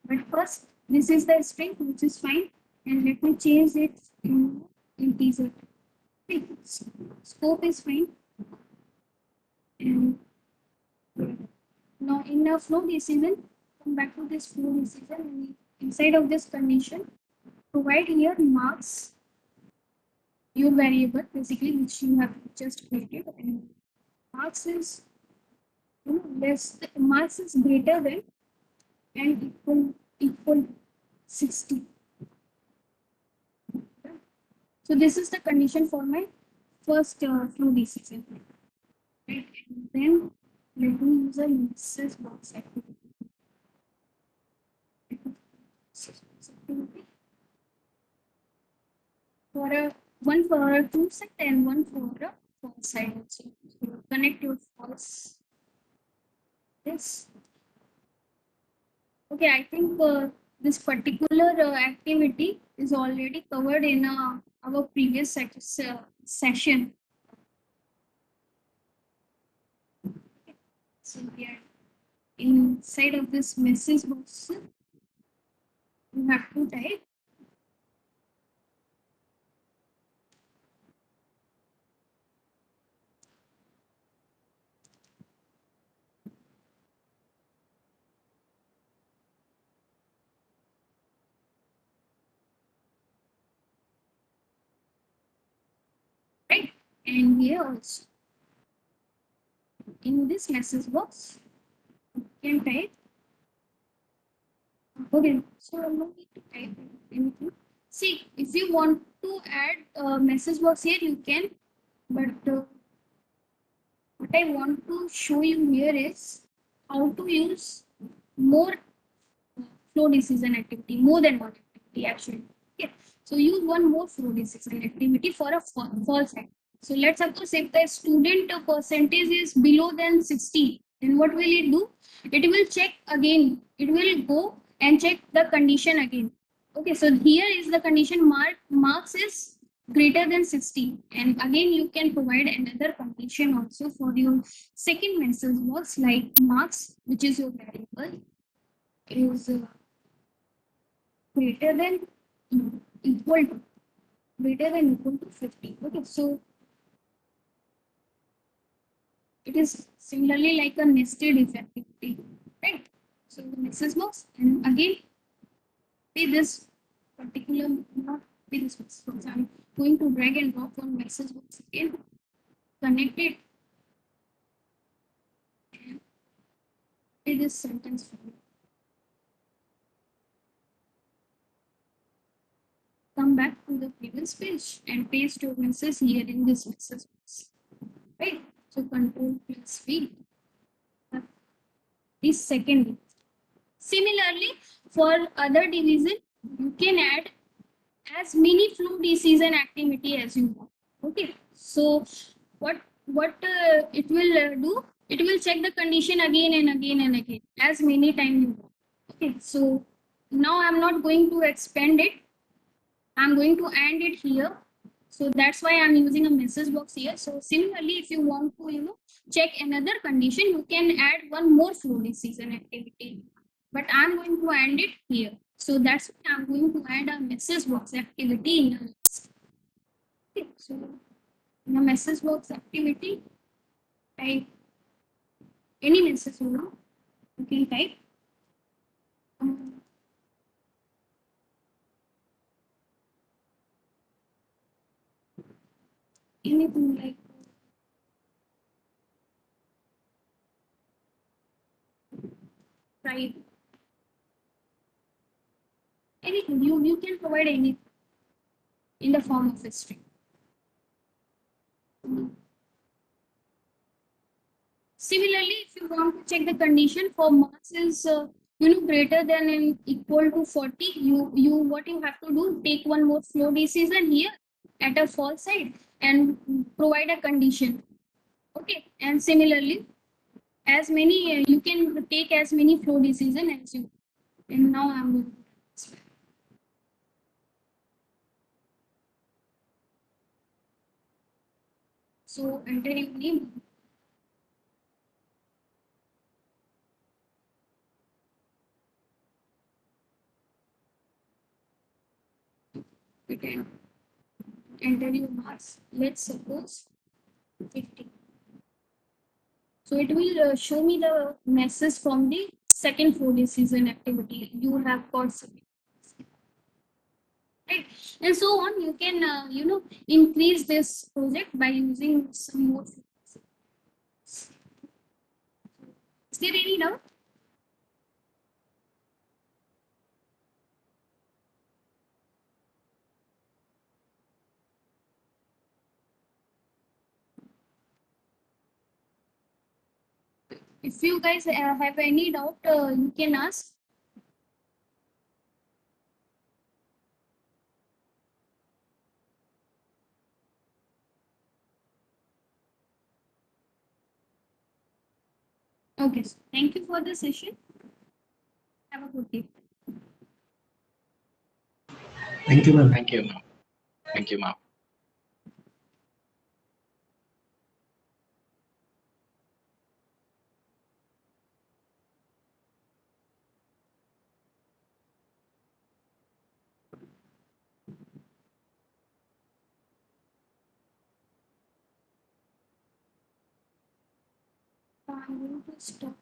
But first, this is the string, which is fine, and let me change it in integer. Okay. Scope is fine, and now in a flow decision, come back to this flow decision, and inside of this condition, provide here marks, your variable basically, which you have just created, and marks is less, marks is greater than and equal 60. So this is the condition for my first flow decision. Right? And then let me use a message box activity. For a one for a true set and one for a false side also. So connect your false. This. Okay, I think this particular activity is already covered in our previous session. So we are inside of this message box. You have to type right, and here also in this message box you can type. Okay, so no need to type anything. See, if you want to add a message box here, you can, but what I want to show you here is how to use more flow decision activity, more than one activity actually. Okay, so use one more flow decision activity for a false act. So let's suppose if the student percentage is below than 60, then what will it do? It will check again. It will go and check the condition again. Okay, so here is the condition marks is greater than 60, and again you can provide another condition also for your second message box, like marks, which is your variable, is greater than equal to greater than equal to 50. Okay, so it is similarly like a nested if activity, right? So the message box, and again be this particular, not be this message box. I'm going to drag and drop one message box again, connect it It is sentence form. Come back to the previous page and paste your message here in this message box. Right? So control plus V is second. Similarly, for other division, you can add as many flow decision activity as you want. Okay. So what it will do? It will check the condition again and again and again as many times you want. Okay. So now I'm not going to expand it. I'm going to end it here. So that's why I'm using a message box here. So similarly, if you want to, check another condition, you can add one more flow decision activity. But I'm going to end it here. So that's why I'm going to add a message box activity in the list. Okay, so in the message box activity, type any message you can type. Anything like type anything. You can provide anything in the form of a string. Similarly, if you want to check the condition for mass is greater than and equal to 40, you what you have to do, take one more flow decision here at a false side and provide a condition. Okay, and similarly, as many you can take as many flow decision as you. And now I'm going to so enter your name. Okay, enter your mass. Let's suppose 50. So it will show me the message from the second flow decision activity. You have got submitted. Right? And so on. You can increase this project by using some more. Is there any doubt? If you guys have any doubt, you can ask. Okay, so thank you for the session. Have a good day. Thank you, ma'am. Thank you, ma'am. Thank you, ma'am. I'm going to stop.